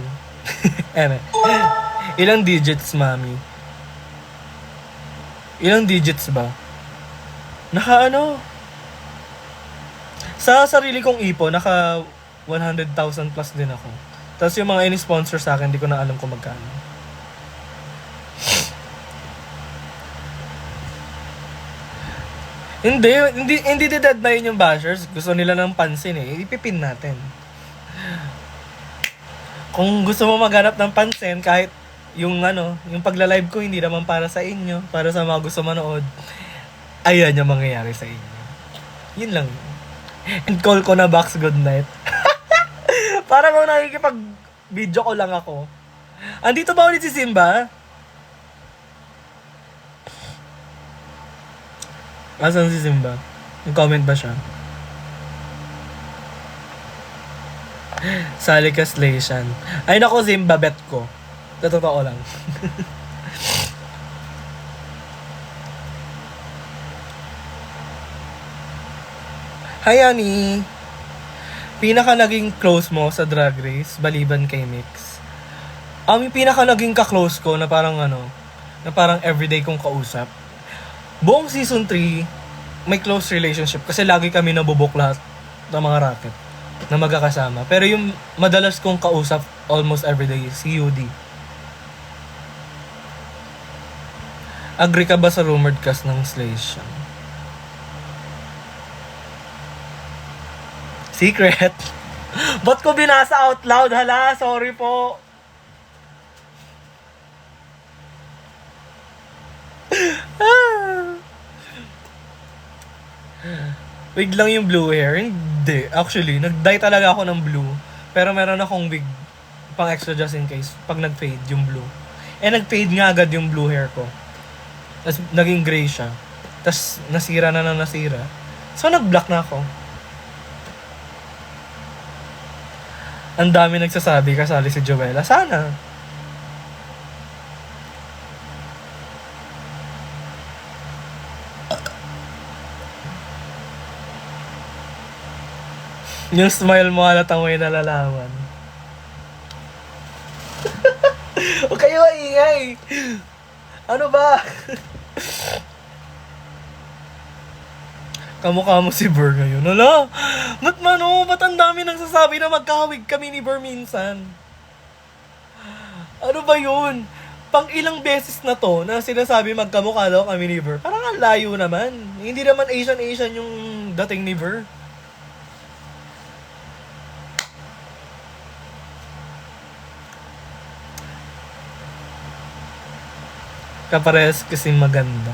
Ilang digits, mami? Ilang digits ba? Sa sarili kong ipo, naka 100,000 plus din ako. Tapos yung mga ini-sponsor sa akin, hindi ko na alam kung magkano. Hindi dead na yun yung bashers. Gusto nila ng pansin eh. Ipipin natin. Kung gusto mo maghanap ng pansin, kahit yung pagla-live ko, hindi naman para sa inyo, para sa mga gusto manood, ayan yung mangyayari sa inyo. Yun lang. And call ko na Box good night. Parang kung nakikipag-video ko lang ako. Andito ba ulit si Simba? Asan si Simba? Nag-comment ba siya? Sali ka Slaysian. Ay nako, Simba, bet ko. Totoo lang. Hi, Annie. Pinaka naging close mo sa Drag Race, baliban kay Mix. Yung pinaka naging ka-close ko na parang everyday kong kausap. Buong season 3, may close relationship kasi lagi kami nabubuk lahat ng mga racket na magkakasama. Pero yung madalas kong kausap almost everyday, si UD. Agree ka ba sa rumored cast ng Slaysian? Secret? Ba't ko binasa out loud? Hala, sorry po. Wig lang yung blue hair? Hindi. Actually, nag-dye talaga ako ng blue. Pero meron akong wig pang extra just in case pag nag-fade yung blue. Nag-fade nga agad yung blue hair ko. Tapos naging gray siya. Tapos nasira. So nag-black na ako. Ang dami nagsasabi kasali si Joella. Sana. Yung smile mo halatang may nalalaman. Huwag kayo maingay. Ano ba? Kamukha mo si Burr ngayon. Hala! Ba't ang dami nagsasabi na magkahawig kami ni Burr minsan? Ano ba yun? Pang ilang beses na to na sinasabi magkamukha daw kami ni Burr. Parang ang layo naman. Hindi naman Asian yung dating ni Burr. Kaparehas kasi maganda.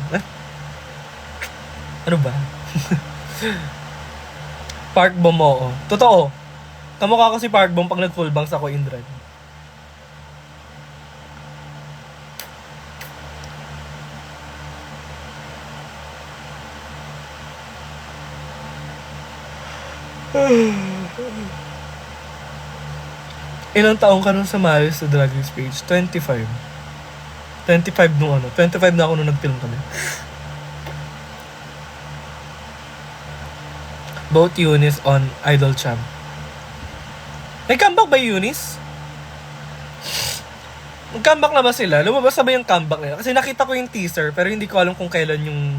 Ano ba? Park Bomb mo. Totoo. Kamukha ko si Park Bomb pag nag-full bangs ako in drag. Ilang taong ka nung sumali sa drag race page? 25. 25 nung ano. 25 na ako nung nag-film kami. Both Eunice on Idol Champ. May comeback ba Eunice? Mag-comeback na ba sila? Lumabas na ba yung comeback nila? Kasi nakita ko yung teaser pero hindi ko alam kung kailan yung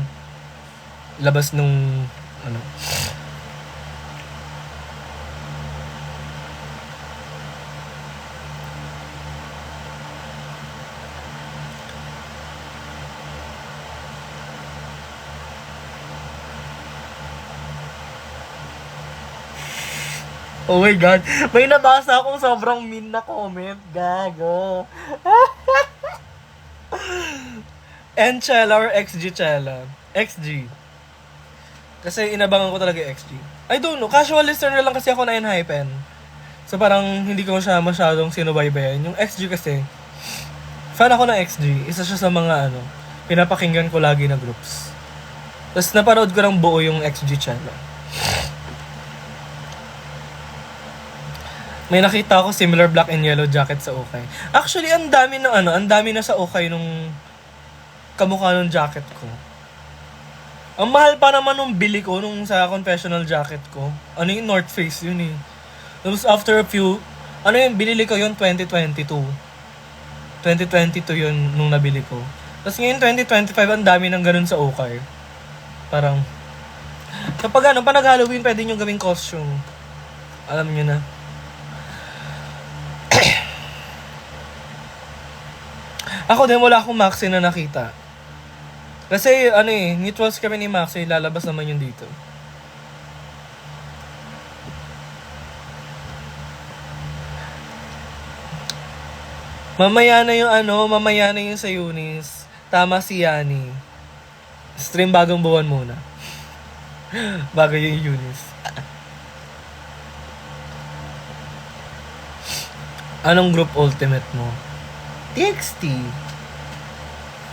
labas nung ano. Oh my God. May nabasa akong sobrang mean na comment. Gago. N-Chella or XG Chella? XG. Kasi inabangan ko talaga yung XG. I don't know. Casual listener lang kasi ako na Enhypen. So parang hindi ko siya masyadong sinubaybayan. Yung XG kasi, fan ako ng XG. Isa siya sa mga pinapakinggan ko lagi na groups. Tapos napanood ko ng buo yung XG Chella. May nakita ako similar black and yellow jacket sa Okay. Actually, ang dami na sa Okay nung kamukha ng jacket ko. Ang mahal pa naman nung bili ko nung sa confessional jacket ko. Ano yung North Face yun eh. Tapos after a few, binili ko yun 2022. 2022 yun nung nabili ko. Tapos ngayon 2025, ang dami ng ganun sa Okay. Parang, kapag pa nag-Halloween, pwede nyo gawing costume. Alam nyo na. Ako din, wala akong Maxi na nakita. Kasi, mutuals kami ni Maxi, lalabas naman yun dito. Mamaya na yung sa Eunice. Tama si Yani. Stream bagong buwan muna. Bago yung Eunice. Anong group ultimate mo? TXT.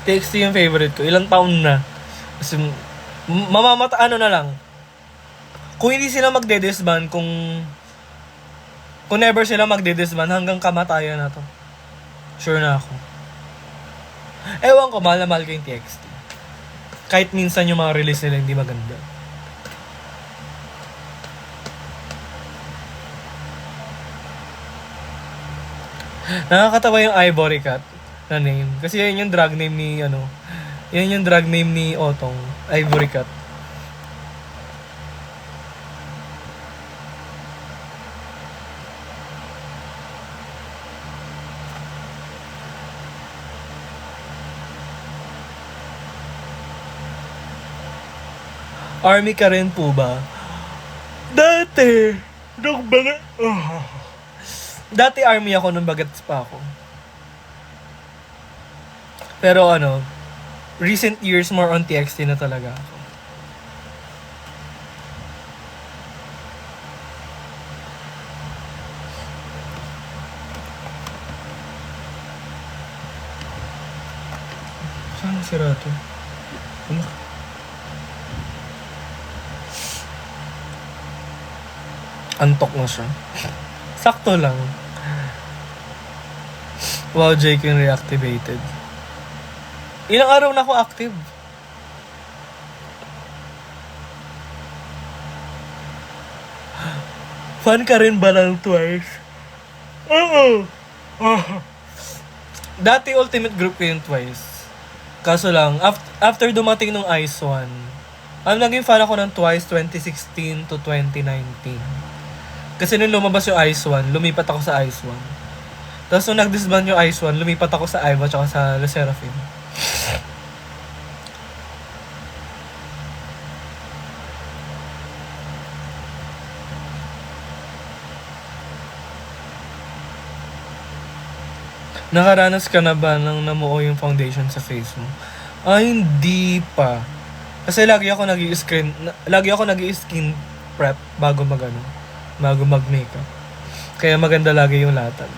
TXT yung favorite ko. Ilang taon na. Kasi, na lang. Kung hindi sila magde-disband, kung never sila magde-disband, hanggang kamatayan na to. Sure na ako. Ewan ko, mahal na mahal ko yung TXT. Kahit minsan yung mga release nila hindi maganda. Nakakatawa yung Ivory Cat na name. Kasi yan yung drag name ni yan yung drag name ni Otong. Ivory Cat. Army ka rin po ba? Dati! Dati army ako nung bagets pa ako. Pero recent years more on TXT na talaga ako. Saan sira to? Antok na siya. Sakto lang. Wow, Jake yung reactivated. Ilang araw na ako active. Fan ka rin ba ng Twice? Oo. Dati ultimate group ko yung Twice. Kaso lang, after dumating nung Ice One, naging fan ako ng Twice 2016 to 2019. Kasi nung lumabas yung Ice One, lumipat ako sa Ice One. Tapos nung nag-disband yung Ice One, lumipat ako sa Iva at sa Le Seraphim. Nakaranas ka na ba nang namuo yung foundation sa face mo? Hindi pa. Kasi lagi ako nag-i-skin prep bago mag-makeup. Kaya maganda lagi yung latag.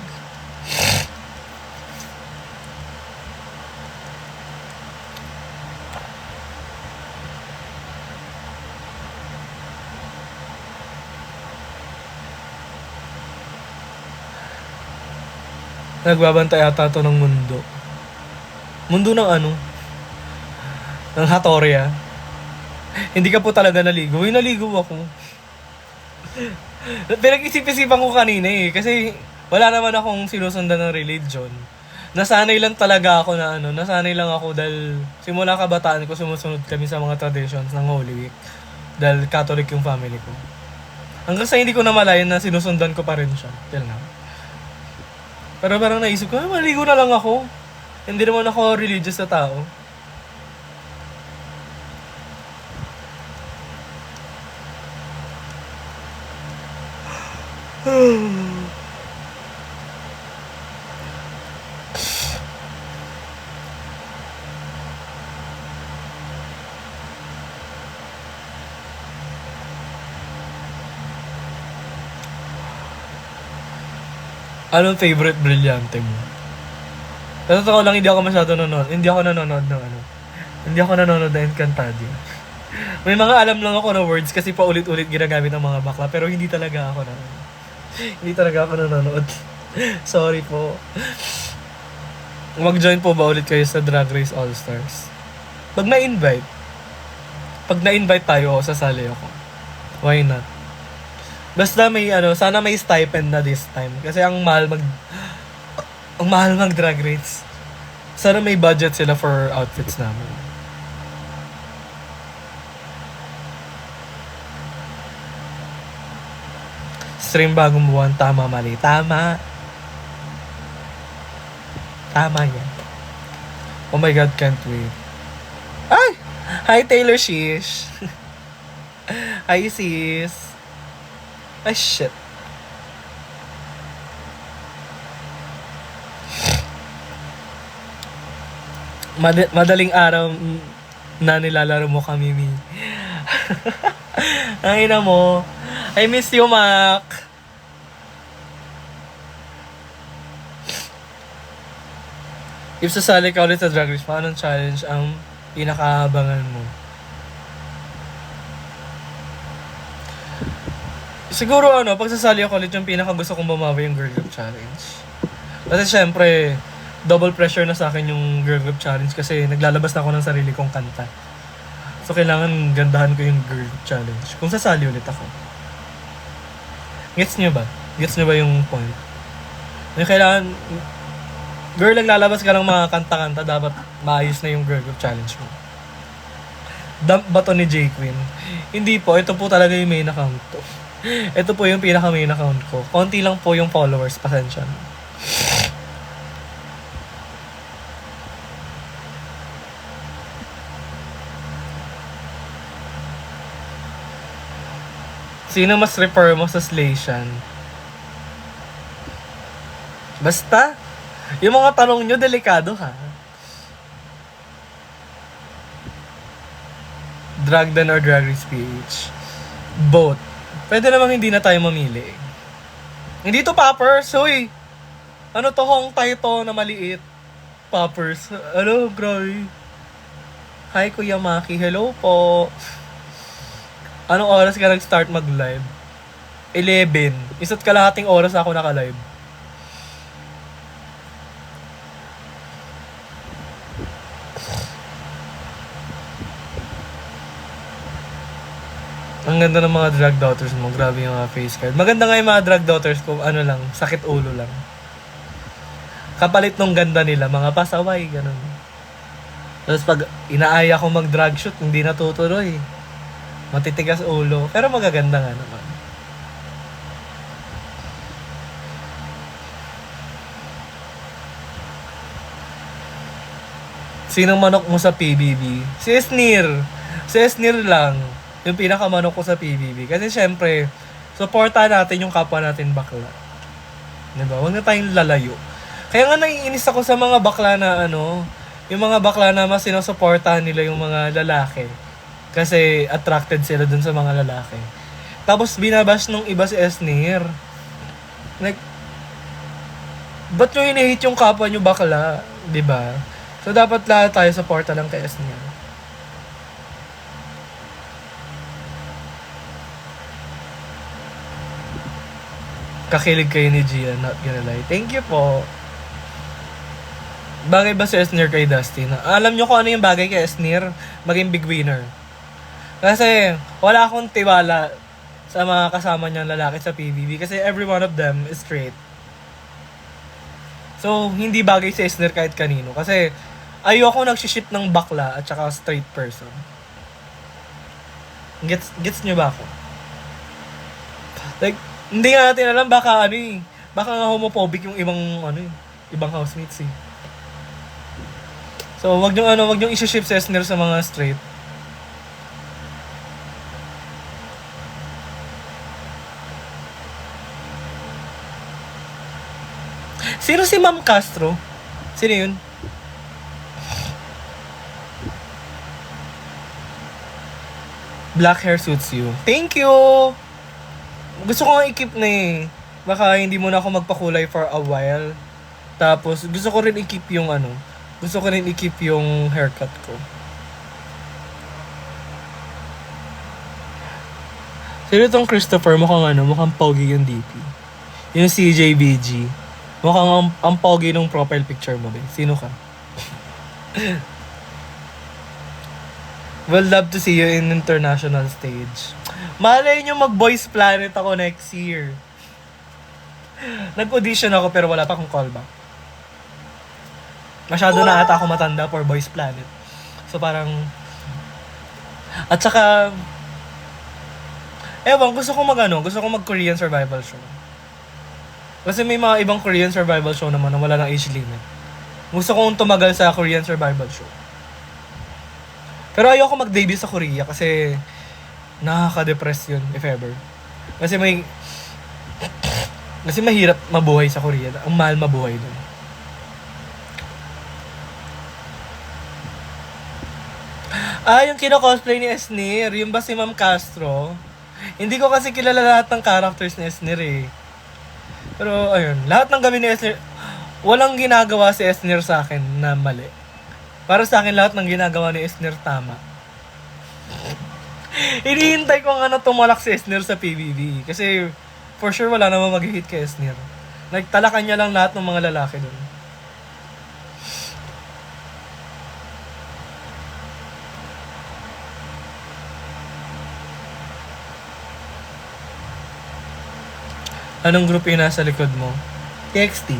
Nagbabantay ata to ng mundo. Mundo ng ano? Ng Hatoria. Hindi ka po talaga naligo. Uy, naligo ako. Pinag-isip-isipan ko kanina eh. Kasi wala naman akong sinusundan ng religion. Nasanay lang talaga ako na ano. Nasanay lang ako dahil simula kabataan ko sumusunod kami sa mga traditions ng Holy Week. Dahil Catholic yung family ko. Hanggang sa hindi ko namalayan na sinusundan ko pa rin siya. Till now. Pero parang naisip ko, maligo na lang ako. Hindi naman ako religious na tao. Anong favorite brilyante mo? Sa totoo lang, hindi ako masyado nanonood. Hindi ako nanonood ng ano. Hindi ako nanonood ng Encantadia. May mga alam lang ako na words kasi paulit-ulit ginagamit ng mga bakla. Pero hindi talaga ako nanonood. Hindi talaga ako nanonood. Sorry po. Mag-join po ba ulit kayo sa Drag Race All-Stars? Pag na-invite tayo, sasali ako. Why not? Basta may ano, sana may stipend na this time. Kasi ang mahal mag Drag Race. Sana may budget sila for outfits namin. Stream bagong buwan, tama, mali. Tama. Tama yan. Oh my God, can't wait. Ay! Hi, Taylor Shish. Hi, sis. Ay, shit. Madaling araw na nilalaro mo kami, Mi. Ay na mo. I miss you, Mac. If sasali ka ulit sa Drag Race, paanong challenge ang pinakaabangan mo? Siguro ano, pag sasali ako ulit, yung pinakagusto kong bumawi yung Girl Group Challenge. Kasi syempre, double pressure na sa akin yung Girl Group Challenge kasi naglalabas na ako ng sarili kong kanta. So kailangan gandahan ko yung Girl Group Challenge kung sasali ulit ako. Gets nyo ba? Gets nyo ba yung point? Yung kailangan, girl, naglalabas ka ng mga kanta-kanta, dapat maayos na yung Girl Group Challenge mo. Dump ba to ni J Queen? Hindi po, ito po talaga yung main account to. Ito po yung pinaka-main account ko. Konti lang po yung followers. Pasensya na. Sino mas refer mo sa Slation? Basta, yung mga tanong nyo, delikado ha. Drag Den or Drag Race PH? Both. Pwede namang hindi na tayo mamili. Hindi to poppers, uy. Ano to, hong tayo na maliit? Poppers. Ano, grabe. Hi, Kuya Maki. Hello po. Anong oras ka nag-start mag-live? 11. Isa't kalahating oras ako naka-live. Ang ganda ng mga drag daughters mo. Grabe yung mga face card. Maganda nga yung mga drag daughters ko. Ano lang, sakit ulo lang. Kapalit nung ganda nila, mga pasaway, ganun. Tapos pag inaaya ko mag-drag shoot, hindi natutuloy. Matitigas ulo. Pero magaganda nga naman. Sinong manok mo sa PBB? Si Esnir. Si Esnir lang. Yung pinakamanok ko sa PBB. Kasi syempre, supporta natin yung kapwa natin bakla. Diba? Huwag na tayong lalayo. Kaya nga naiinis ako sa mga bakla na ano, yung mga bakla na mas sinusuportahan nila yung mga lalaki. Kasi attracted sila dun sa mga lalaki. Tapos binabash nung iba si Esnir. Like, ba't nyo hinihate yung kapwa nyo bakla? Diba? So dapat lahat tayo supporta lang kay Esnir. Kakilig kayo ni Gia, not gonna lie. Thank you po. Bagay ba si Esnir kay Dustin? Alam nyo kung ano yung bagay kay Esnir? Maging big winner. Kasi wala akong tiwala sa mga kasama niyang lalaki sa PBB kasi every one of them is straight. So, hindi bagay si Esnir kahit kanino. Kasi ayoko nagsiship ng bakla at saka straight person. Gets nyo ba ako? Like, hindi nga natin alam baka ano eh. Baka nga homophobic yung ibang housemates eh. So, wag niyong i-ship si Esnir sa mga straight. Sino si Ma'am Castro? Sino yun? Black hair suits you. Thank you! Gusto ko nga i-keep na eh. Baka hindi mo na ako magpakulay for a while. Tapos, gusto ko rin i-keep yung haircut ko. Sino tong Christopher? Mukhang pogi yung DP. Yung CJBG. Mukhang ang pogi nung profile picture mo, eh. Sino ka? Well, love to see you in international stage. Malay nyo mag-Boys Planet ako next year. Nag-audition ako pero wala pa akong callback. Masyado na ata ako matanda for Boys Planet. So parang... At saka... Ewan, gusto ko mag-Korean survival show. Kasi may mga ibang Korean survival show naman na wala ng age limit. Gusto kong tumagal sa Korean survival show. Pero ayoko mag-debut sa Korea kasi nakaka-depress yun, if ever. Kasi mahirap mabuhay sa Korea. Ang mahal mabuhay dun. Yung kino-cosplay ni Esnir, yung ba si Ma'am Castro? Hindi ko kasi kilala lahat ng characters ni Esnir eh. Pero ayun, lahat ng gawin ni Esnir, walang ginagawa si Esnir sa akin na mali. Para sa akin, lahat ng ginagawa ni Esnir tama. Hinihintay ko nga na tumalak si Esnir sa PBB. Kasi, for sure, wala namang mag-hit kay Esnir. Nagtalakan niya lang lahat ng mga lalaki dun. Anong group yung nasa likod mo? TXT.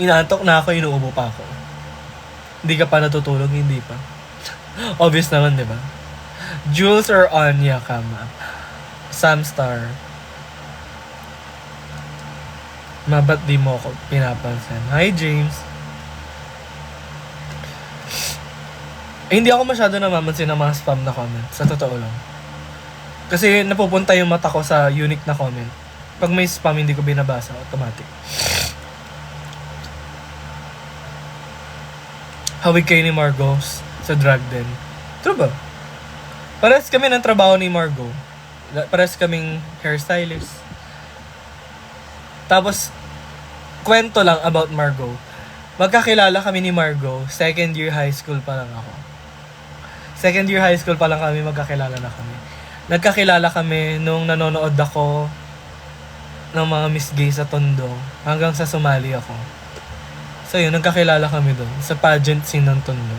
Inaantok na ako, inuubo pa ako. Hindi ka pa natutulog, hindi pa. Obvious naman, di ba? Jules or Anya kama? Samstar. Ba't di mo ako pinapansin? Hi, James. Hindi ako masyado namamansin ng mga spam na comment. Sa totoo lang. Kasi napupunta yung mata ko sa unique na comment. Pag may spam, hindi ko binabasa. Automatic. Hawig kayo ni Margo sa drag din. True ba? Parehas kami ng trabaho ni Margo. Parehas kaming hairstylist. Tapos, kwento lang about Margo. Magkakilala kami ni Margo. Second year high school pa lang ako. Second year high school pa lang kami, magkakilala na kami. Nagkakilala kami nung nanonood ako ng mga Miss Gay sa Tondo. Hanggang sa sumali ako. So yun, nagkakilala kami doon. Sa pageant scene ng Tondo.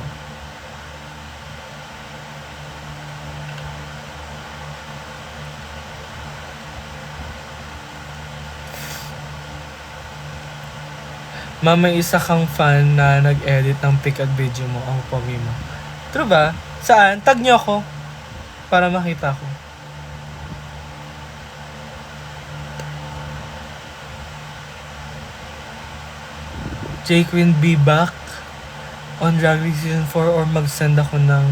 Mama, isa kang fan na nag-edit ng pic at video mo. Ang pogi mo. True ba? Saan? Tag niyo ako. Para makita ko. J Queen be back on Drag Race Season 4 or mag-send ako ng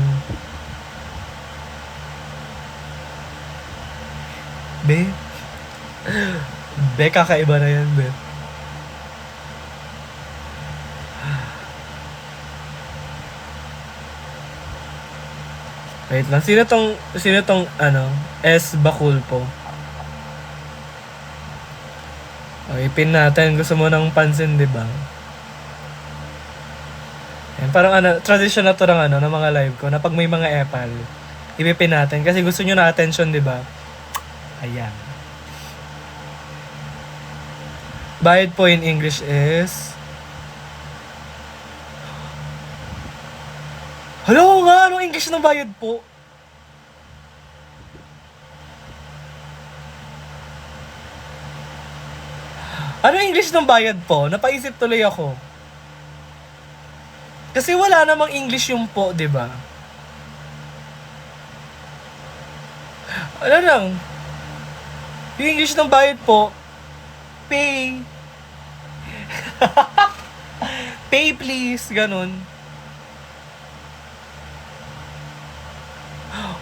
Be? Be, kakaiba na yan, be. Wait lang. Sino tong S. Bakulpo? Okay, pin natin. Gusto mo ng pansin, di ba? Yan, parang tradition na to ng mga live ko, na pag may mga epal, ipipin natin. Kasi gusto nyo na attention, di ba? Ayan. Bayad po in English is... Hello nga! Anong English ng bayad po? Ano English ng bayad po? Napaisip tuloy ako. Kasi wala namang English yung po, di ba? Ano lang? Yung English ng bayad po, pay. Pay please, ganun.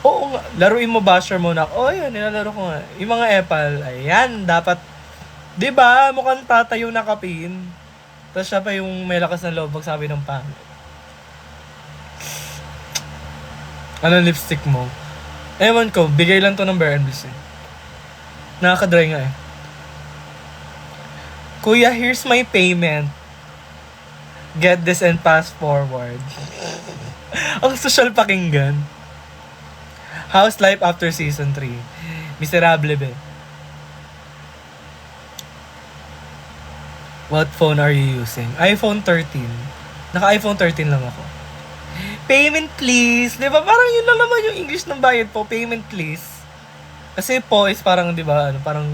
Oo nga, laruin mo basher muna. Oh, yun, nilalaro ko nga. Yung mga epal, ayan, dapat, di ba, mukhang tatayo na kapin. Tapos siya pa yung may lakas ng loob magsabi ng pangit. Anong lipstick mo? Ewan ko, bigay lang to ng Bare Bliss eh. Nakaka-dry nga eh. Kuya, here's my payment. Get this and pass forward. Ang social pakinggan. How's life after season 3? Miserable be. What phone are you using? iPhone 13. Naka-iPhone 13 lang ako. Payment please. Di ba parang yun lang naman yung English ng bayad po. Payment please. Kasi po is parang, di ba, parang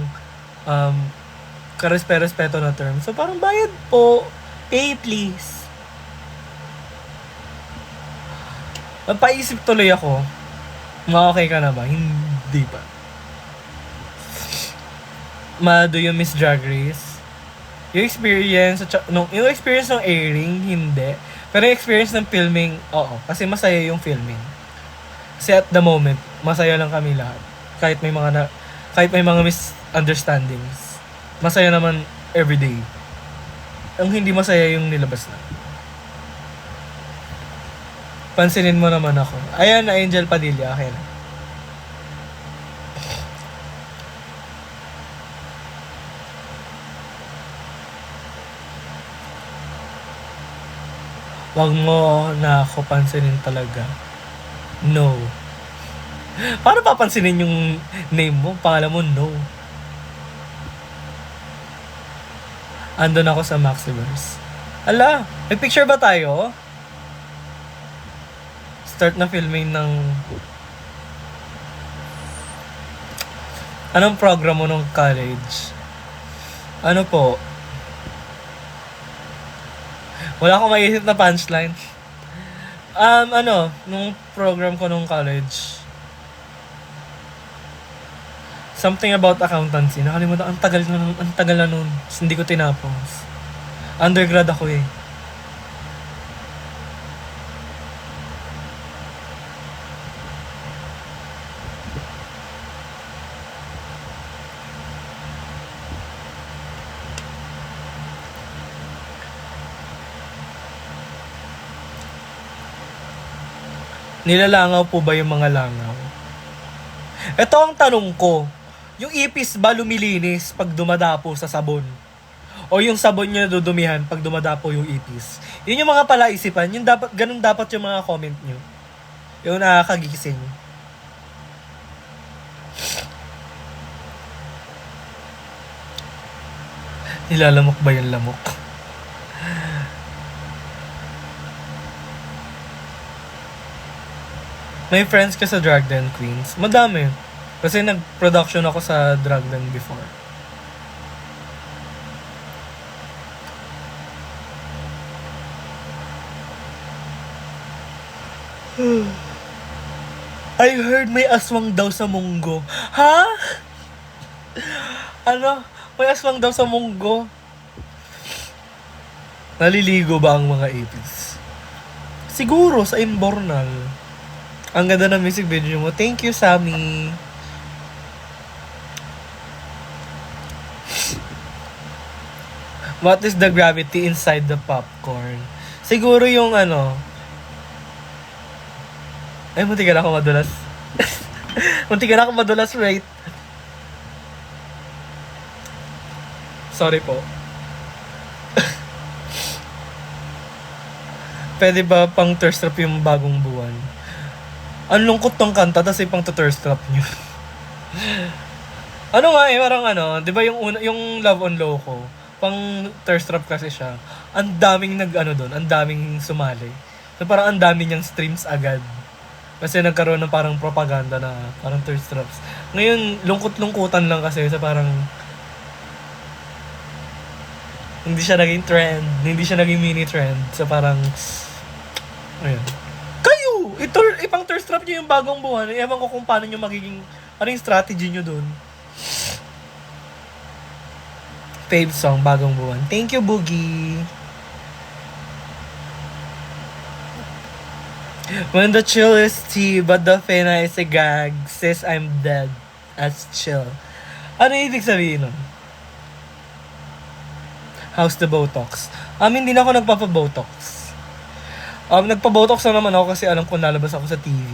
karespeto na term. So parang bayad po. Pay please. Napaisip tuloy ako. Okay ka na ba? Hindi pa. Do you miss Drag Race? Yung experience ng airing, hindi. Pero yung experience ng filming, oo. Kasi masaya yung filming. Kasi at the moment, masaya lang kami lahat. Kahit may mga misunderstandings. Masaya naman everyday. Ang hindi masaya yung nilabas na. Pansinin mo naman ako. Ayan na, Angel Padilla. Okay na. Wag mo na ako pansinin talaga. No. Paano papansinin yung name mo? Pangalan mo, no. Andun ako sa Maxiverse. Ala, may picture ba tayo? Start na filming ng... Anong program mo nung college? Ano po? Wala akong maiisip na punchline. Nung program ko nung college. Something about accountancy. Nakalimutan, ang tagal na nun. Hindi ko tinapos. Undergrad ako eh. Nilalangaw po ba yung mga langaw? Ito ang tanong ko. Yung ipis ba lumilinis pag dumadapo sa sabon? O yung sabon niya dudumihan pag dumadapo yung ipis? Yun yung mga palaisipan. Ganun dapat yung mga comment nyo. Yung nakakagising. Nilalamok ba yung lamok? May friends ka sa Drag Den Queens? Madami. Kasi nag-production ako sa Drag Den before. I heard may aswang daw sa munggo. Ha? Ano? May aswang daw sa munggo? Naliligo ba ang mga ipis? Siguro sa Imbornal. Ang ganda ng music video mo. Thank you, Sammy. What is the gravity inside the popcorn? Siguro yung Ay, munti ka na ako madulas. Munti ka na ako madulas, right? Sorry po. Pwede ba pang thirst trap yung bagong buwan? Ang lungkot tong kanta, tapos pang thirst trap nyo. Ano nga parang di ba yung Love on Loco, pang thirst trap kasi siya. Ang daming doon, ang daming sumali. So parang ang dami niyang streams agad. Kasi nagkaroon ng parang propaganda na parang thirst traps. Ngayon, lungkot-lungkutan lang kasi sa parang hindi siya naging trend, hindi siya naging mini trend. So parang ayun. Kayo! Ipang thirst trap nyo yung bagong buwan. Ewan ko kung paano nyo magiging, ano yung strategy nyo dun. Fave song, bagong buwan. Thank you, Boogie. When the chill is tea, but the fena is a gag, says I'm dead. That's chill. Ano ibig sabihin nun? How's the Botox? Hindi na ako nagpapa-Botox. Nagpa-Botox na naman ako kasi alam ko nalabas ako sa TV.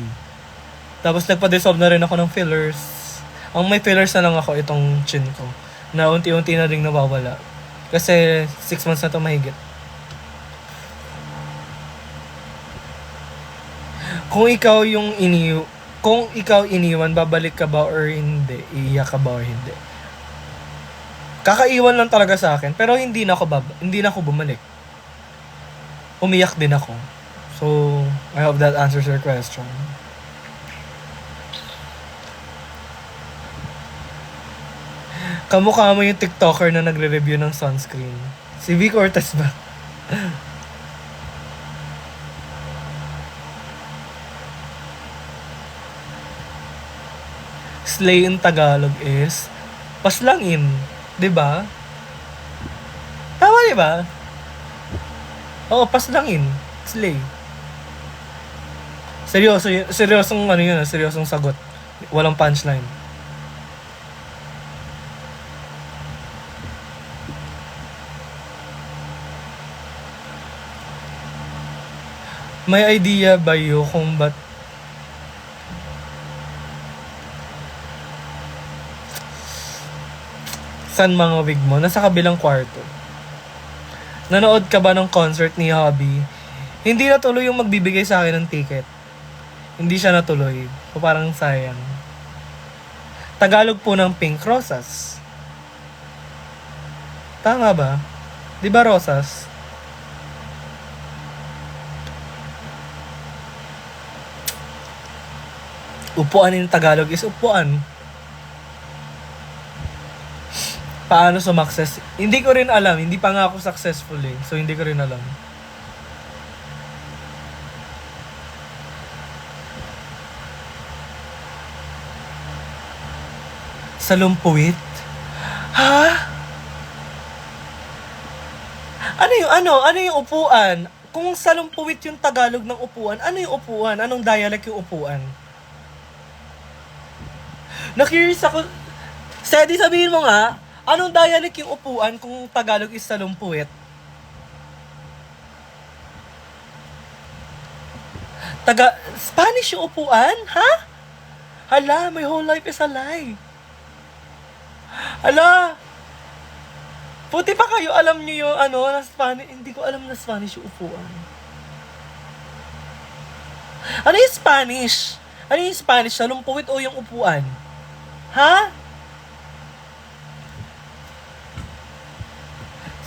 Tapos nagpa-dissolve na rin ako ng fillers. Ang may fillers na lang ako itong chin ko. Na unti-unti na rin nawawala. Kasi 6 months na ito mahigit. Kung ikaw iniwan, babalik ka ba or hindi? Iiyak ka ba or hindi? Kakaiwan lang talaga sa akin, pero hindi na ako bumalik. Umiyak din ako. So, I hope that answers your question. Kamukha mo yung TikToker na nagre-review ng sunscreen. Si Vic Ortiz ba? Slay in Tagalog is paslangin, 'di ba? Tama 'di ba? Oo, paslangin, slay. Seryosong seryosong sagot. Walang punchline. May idea ba you kung ba't saan mga wig mo? Nasa kabilang kwarto. Nanood ka ba ng concert ni Hobby? Hindi natuloy yung magbibigay sa akin ng ticket. Hindi siya natuloy. So parang sayang. Tagalog po ng Pink Rosas. Tama ba? Di ba Rosas? Upuan in Tagalog is upuan. Paano sumakses? Hindi ko rin alam. Hindi pa nga ako successful eh. So, hindi ko rin alam. Salumpuit? Ha? Ano yung upuan? Kung salumpuit yung Tagalog ng upuan, ano yung upuan? Anong dialect yung upuan? Na-curious ako. Sedi, sabihin mo nga, anong dialect yung upuan kung Tagalog is salumpuit? Spanish yung upuan? Ha? Hala, my whole life is a lie. Hala! Puti pa kayo, alam niyo yung na Spanish. Hindi ko alam na Spanish yung upuan. Ano yung Spanish? Ano yung Spanish? Salumpuit o yung upuan? Ha?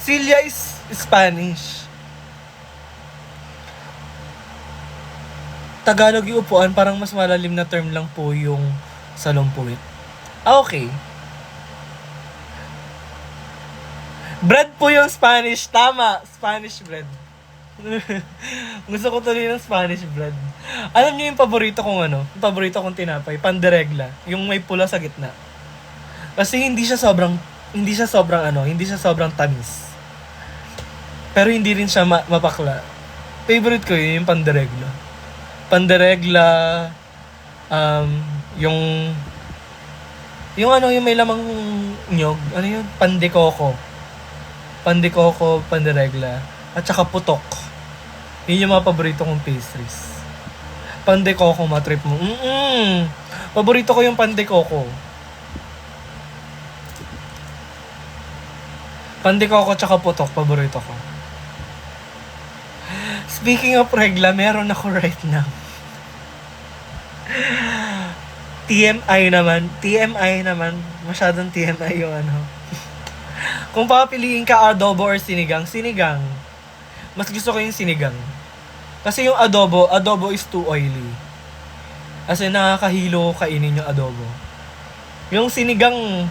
Celia is Spanish. Tagalog yung upuan, parang mas malalim na term lang po yung salumpuit. Okay. Bread po yung Spanish. Tama. Spanish bread. Gusto ko tuloy ng Spanish bread. Alam niyo yung paborito kong yung paborito kong tinapay? Panderegla. Yung may pula sa gitna. Kasi hindi siya sobrang tamis. Pero hindi rin siya mapakla. Favorite ko yung panderegla. Panderegla, yung may lamang nyog. Ano yun? Pandikoko, panderegla, at saka putok. Yun yung mga paborito kong pastries. Pandikoko, matrip mo. Paborito ko yung pandikoko. Pandikoko tsaka putok, paborito ko. Speaking of regla, meron ako right now. TMI naman. Masyadong TMI yung ano. Kung papiliin ka adobo or sinigang, sinigang. Mas gusto ko yung sinigang. Kasi yung adobo is too oily. Kasi nakakahilo kainin yung adobo. Yung sinigang,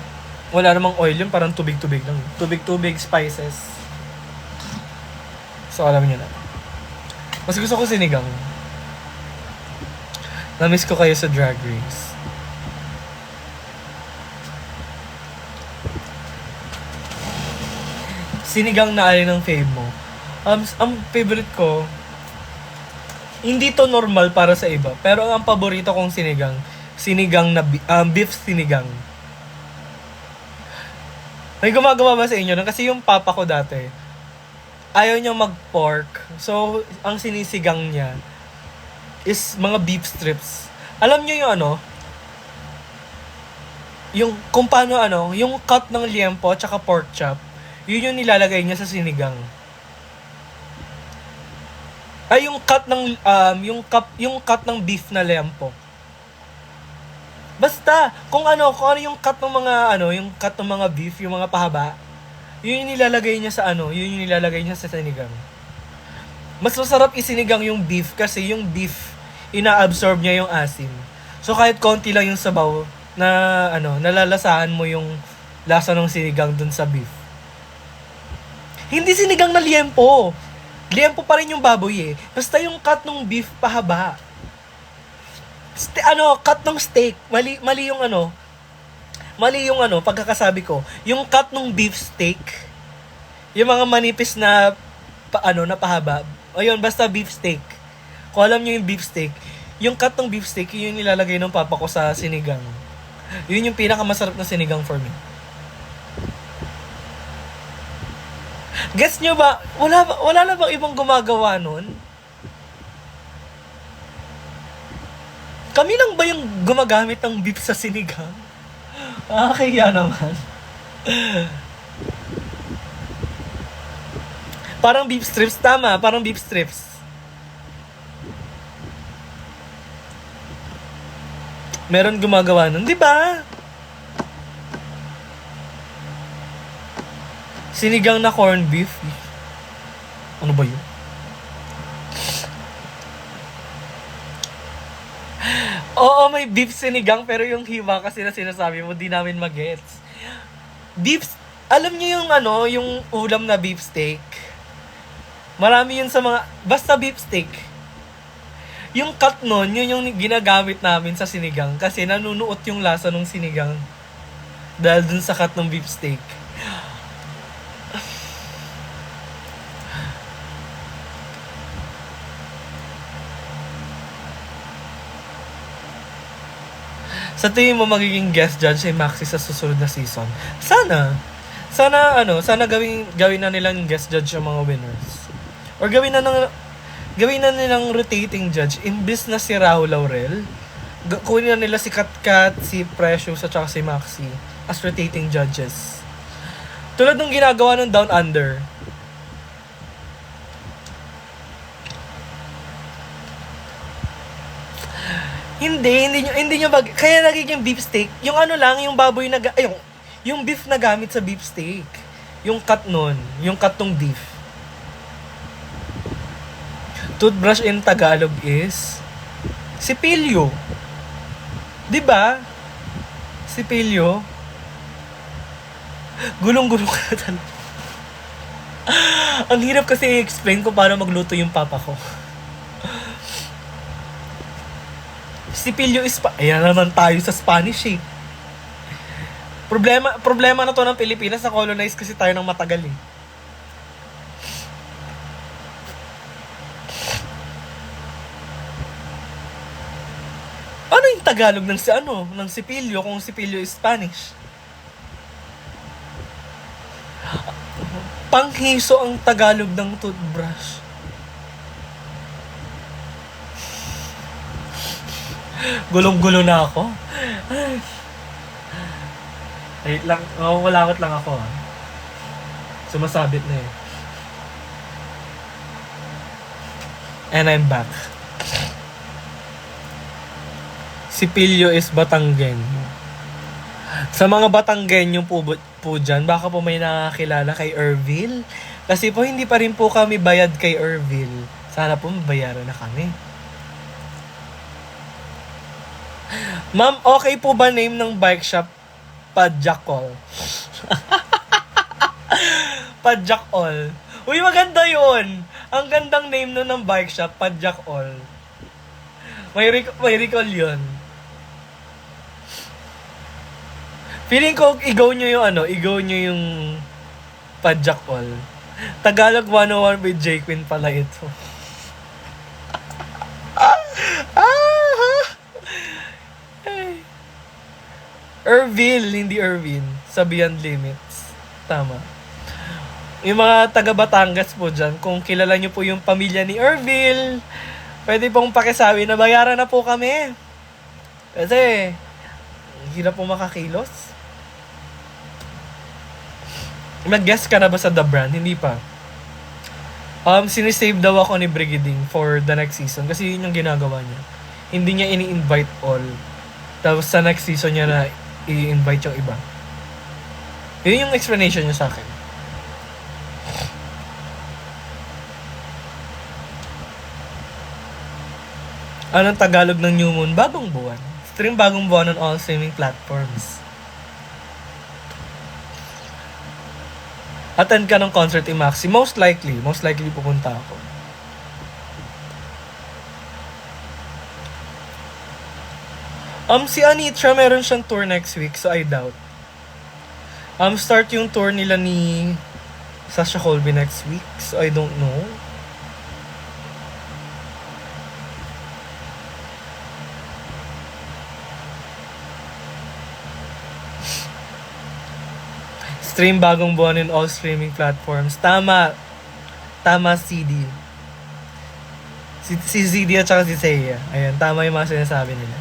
wala namang oil yun, parang tubig-tubig lang. Tubig-tubig, spices. So, alam niyo na. Mas gusto ko sinigang. Na-miss ko kayo sa Drag Race. Sinigang na alin ng fave mo? Ang favorite ko, hindi to normal para sa iba. Pero ang paborito kong sinigang na beef sinigang. May gumagawa ba sa inyo? Kasi yung papa ko dati, ayaw niya mag-pork. So, ang sinisigang niya is mga beef strips. Alam niyo yung ano? Yung kung paano yung cut ng liempo at saka pork chop. Yun yung nilalagay niya sa sinigang. Ay, yung cut ng beef na liempo. Basta, kung ano yung cut ng mga beef, yung mga pahaba, yun yung nilalagay niya sa sinigang. Mas masarap isinigang yung beef kasi yung beef, ina-absorb niya yung asim. So, kahit konti lang yung sabaw na, nalalasahan mo yung lasa ng sinigang dun sa beef. Hindi sinigang na liempo. Liempo pa rin yung baboy eh. Basta yung cut ng beef pahaba. Cut ng steak. Mali yung pagkakasabi ko. Yung cut ng beef steak. Yung mga manipis na na pahaba. Ayun, basta beef steak. Kung alam niyo yung beef steak, yung cut ng beef steak, yun yung nilalagay ng papa ko sa sinigang. Yun yung pinakamasarap na sinigang for me. Guess nyo ba, wala na bang ibang gumagawa nun? Kami lang ba yung gumagamit ng beef sa sinigang? Kaya naman. Parang beef strips, tama. Parang beef strips. Meron gumagawa nun, di ba? Sinigang na corned beef. Ano ba yun? Oo, may beef sinigang pero yung hiwa kasi na sinasabi mo, di namin magets. Beef, alam niyo yung ulam na beef steak? Marami yun sa basta beef steak. Yung cut nun, yun yung ginagamit namin sa sinigang kasi nanunuot yung lasa ng sinigang dahil dun sa cut ng beef steak. Sa tingin mo magiging guest judge si Maxi sa susunod na season? Sana gawin na nilang guest judge yung mga winners. Or gawin na nilang rotating judge. Imbis na si Raul Laurel, kunin na nila si Katkat, si Precious, at saka si Maxi as rotating judges. Tulad ng ginagawa ng Down Under. Hindi nyo kaya nagiging beef steak, yung yung baboy na, yung beef na gamit sa beef steak. Yung cut nun, yung cut ng beef. Toothbrush in Tagalog is sipilyo. 'Di ba? Sipilyo. Gulong-gulong ka na talaga. Ang hirap kasi i-explain kung paano magluto yung papa ko. Sipilyo is ayan naman tayo sa Spanish eh. Problema na to ng Pilipinas, na colonize kasi tayo ng matagal eh. Ano yung Tagalog ng sipilyo kung sipilyo is Spanish? Panghiso ang Tagalog ng toothbrush. Gulong-gulo na ako. Wait lang, walakot lang ako. Sumasabit na eh. And I'm back. Si Pilyo is Batanggenyo. Sa mga Batanggenyo po dyan, baka po may nakakilala kay Ervil. Kasi po hindi pa rin po kami bayad kay Ervil. Sana po mabayaran na kami. Ma'am, okay po ba name ng bike shop? Padjakol. Padjakol. Uy, maganda yun. Ang gandang name nun ng bike shop, Padjakol. May recall yun. Feeling ko, i-go nyo yung Padjakol. Tagalog 101 with J Queen pala ito. Ervil, hindi Erwin. Sa Beyond Limits. Tama. Yung mga taga Batangas po dyan, kung kilala nyo po yung pamilya ni Ervil, pwede pong pakisabi na bayaran na po kami. Kasi, hirap po makakilos. Nag-guest ka na ba sa The Brand? Hindi pa. Sinisave daw ako ni Brigading for the next season kasi yun yung ginagawa niya. Hindi niya ini-invite all. Tapos sa next season niya na i-invite yung iba. Yun yung explanation niya sa akin. Anong Tagalog ng New Moon? Bagong buwan. Stream bagong buwan on all streaming platforms. Attend ka ng concert ni Maxi? Most likely pupunta ako. Si Anitra, meron siyang tour next week, so I doubt. Start yung tour nila ni Sasha Colby next week, so I don't know. Stream bagong buwan in all streaming platforms. Tama, CD. Si CD at saka si Seiya. Ayan, tama yung mga sinasabi nila.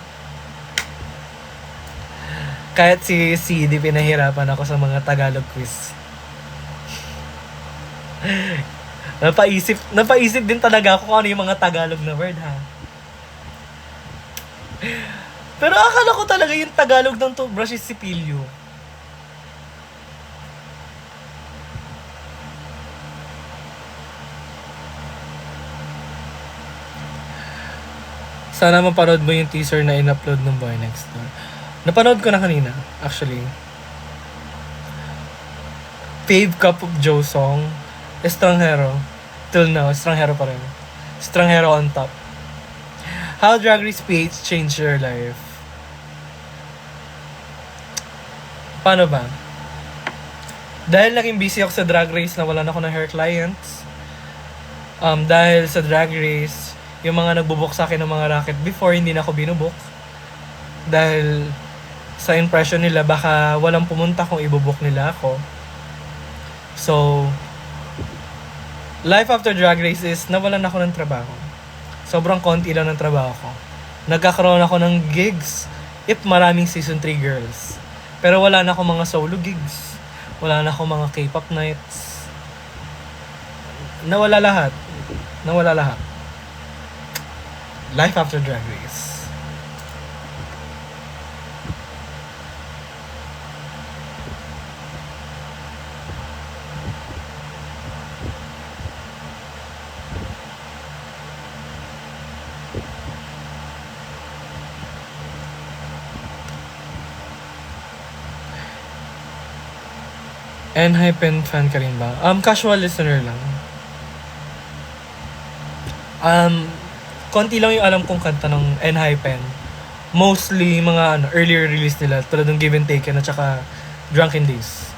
Kahit si CD, pinahirapan ako sa mga Tagalog quiz. Napaisip din talaga ako kung ano yung mga Tagalog na word, ha? Pero akala ko talaga yung Tagalog ng toothbrush is sipilyo. Sana mapanood mo yung teaser na in-upload ng Boy Next Door. Napanood ko na kanina, actually. Fave Cup of Joe song, Estranghero. Till now, Estranghero pa rin. Estranghero on top. How Drag Race page changed your life? Paano ba? Dahil naging busy ako sa Drag Race na wala na ako ng hair clients. Dahil sa Drag Race, yung mga nagbubuk sa akin ng mga racket before, hindi na ako binubuk. Dahil sa impression nila, baka walang pumunta kung ibubuk nila ako. So, life after Drag Race is nawalan ako ng trabaho. Sobrang konti lang ng trabaho ko. Nagkakaroon ako ng gigs if maraming season 3 girls. Pero wala na ako mga solo gigs. Wala na ako mga K-pop nights. Nawala lahat. Life after Drag Race. N-Hypen fan ka rin ba? Casual listener lang. Konti lang yung alam kong kanta ng N-Hypen. Mostly mga earlier release nila, tulad ng Give and Take at saka Drunken Days.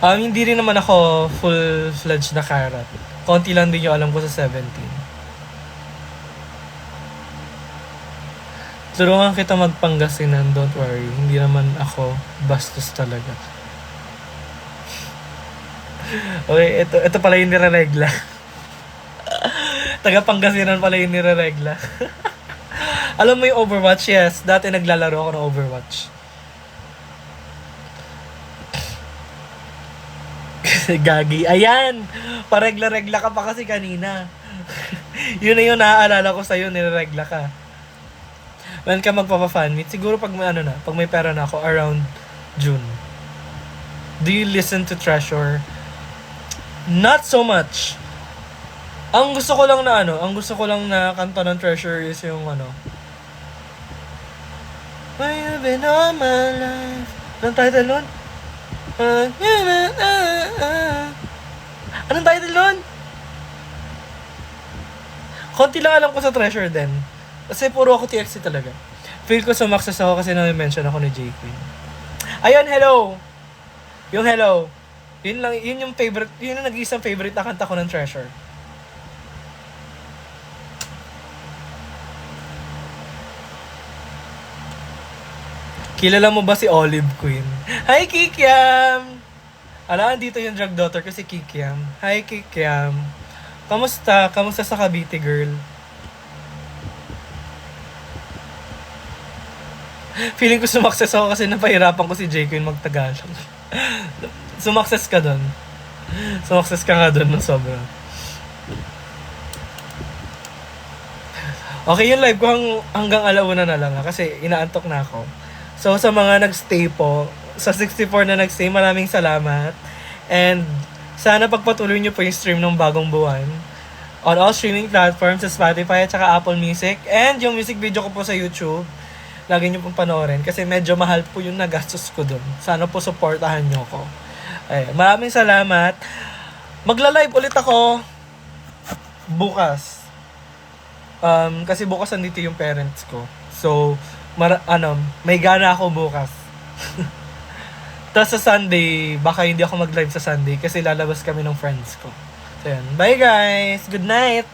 Hindi rin naman ako full-fledged na karat. Konti lang din yung alam ko sa 17. Tulungan kita magpangasinan, don't worry. Hindi naman ako bastos talaga. Okay, ito pala yung nireregla. Taga-Pangasinan pala yung nireregla. Alam mo yung Overwatch? Yes, dati naglalaro ako ng Overwatch. Gagi. Ayan! Paregla-regla ka pa kasi kanina. Yun na yung naaalala ko sa'yo, niregla ka. When ka magpapa-fan meet, siguro pag may pag may pera na ako, around June. Do you listen to Treasure? Not so much. Ang gusto ko lang na kanta ng Treasure is yung Why you been all my life? Anong title nun? Anong title nun? Konti lang alam ko sa Treasure din. Kasi puro ako TXT talaga. Feel ko sumakses ako kasi na-mention ako ni J Queen. Ayun, hello! Yung hello. Yun yung favorite, yun yung nag-iisang favorite na kanta ko ng Treasure. Kilala mo ba si Olive Queen? Hi, Kikiam! Ala, dito yung drug daughter ko si Kikiam. Hi, Kikiam. Kamusta? Kamusta sa Cavite, girl? Feeling ko sumakses ako kasi napahirapan ko si J Queen magtagalog. Sumakses ka dun. Sumakses ka nga dun ng sobra. Okay, yung live ko hanggang alauna na lang kasi inaantok na ako. So, sa mga nagstay po, sa 64 na nagstay, maraming salamat. And, sana pagpatuloy nyo po yung stream ng bagong buwan. On all streaming platforms, sa Spotify at saka Apple Music. And yung music video ko po sa YouTube, lagi nyo pong panoorin. Kasi medyo mahal po yung nagastos ko dun. Sana po supportahan nyo ko. Ay, maraming salamat. Magla-live ulit ako bukas. Kasi bukas nandito yung parents ko. So, may gana ako bukas. Tapos sa Sunday, baka hindi ako mag-live sa Sunday kasi lalabas kami ng friends ko. So, yan. Bye guys! Good night!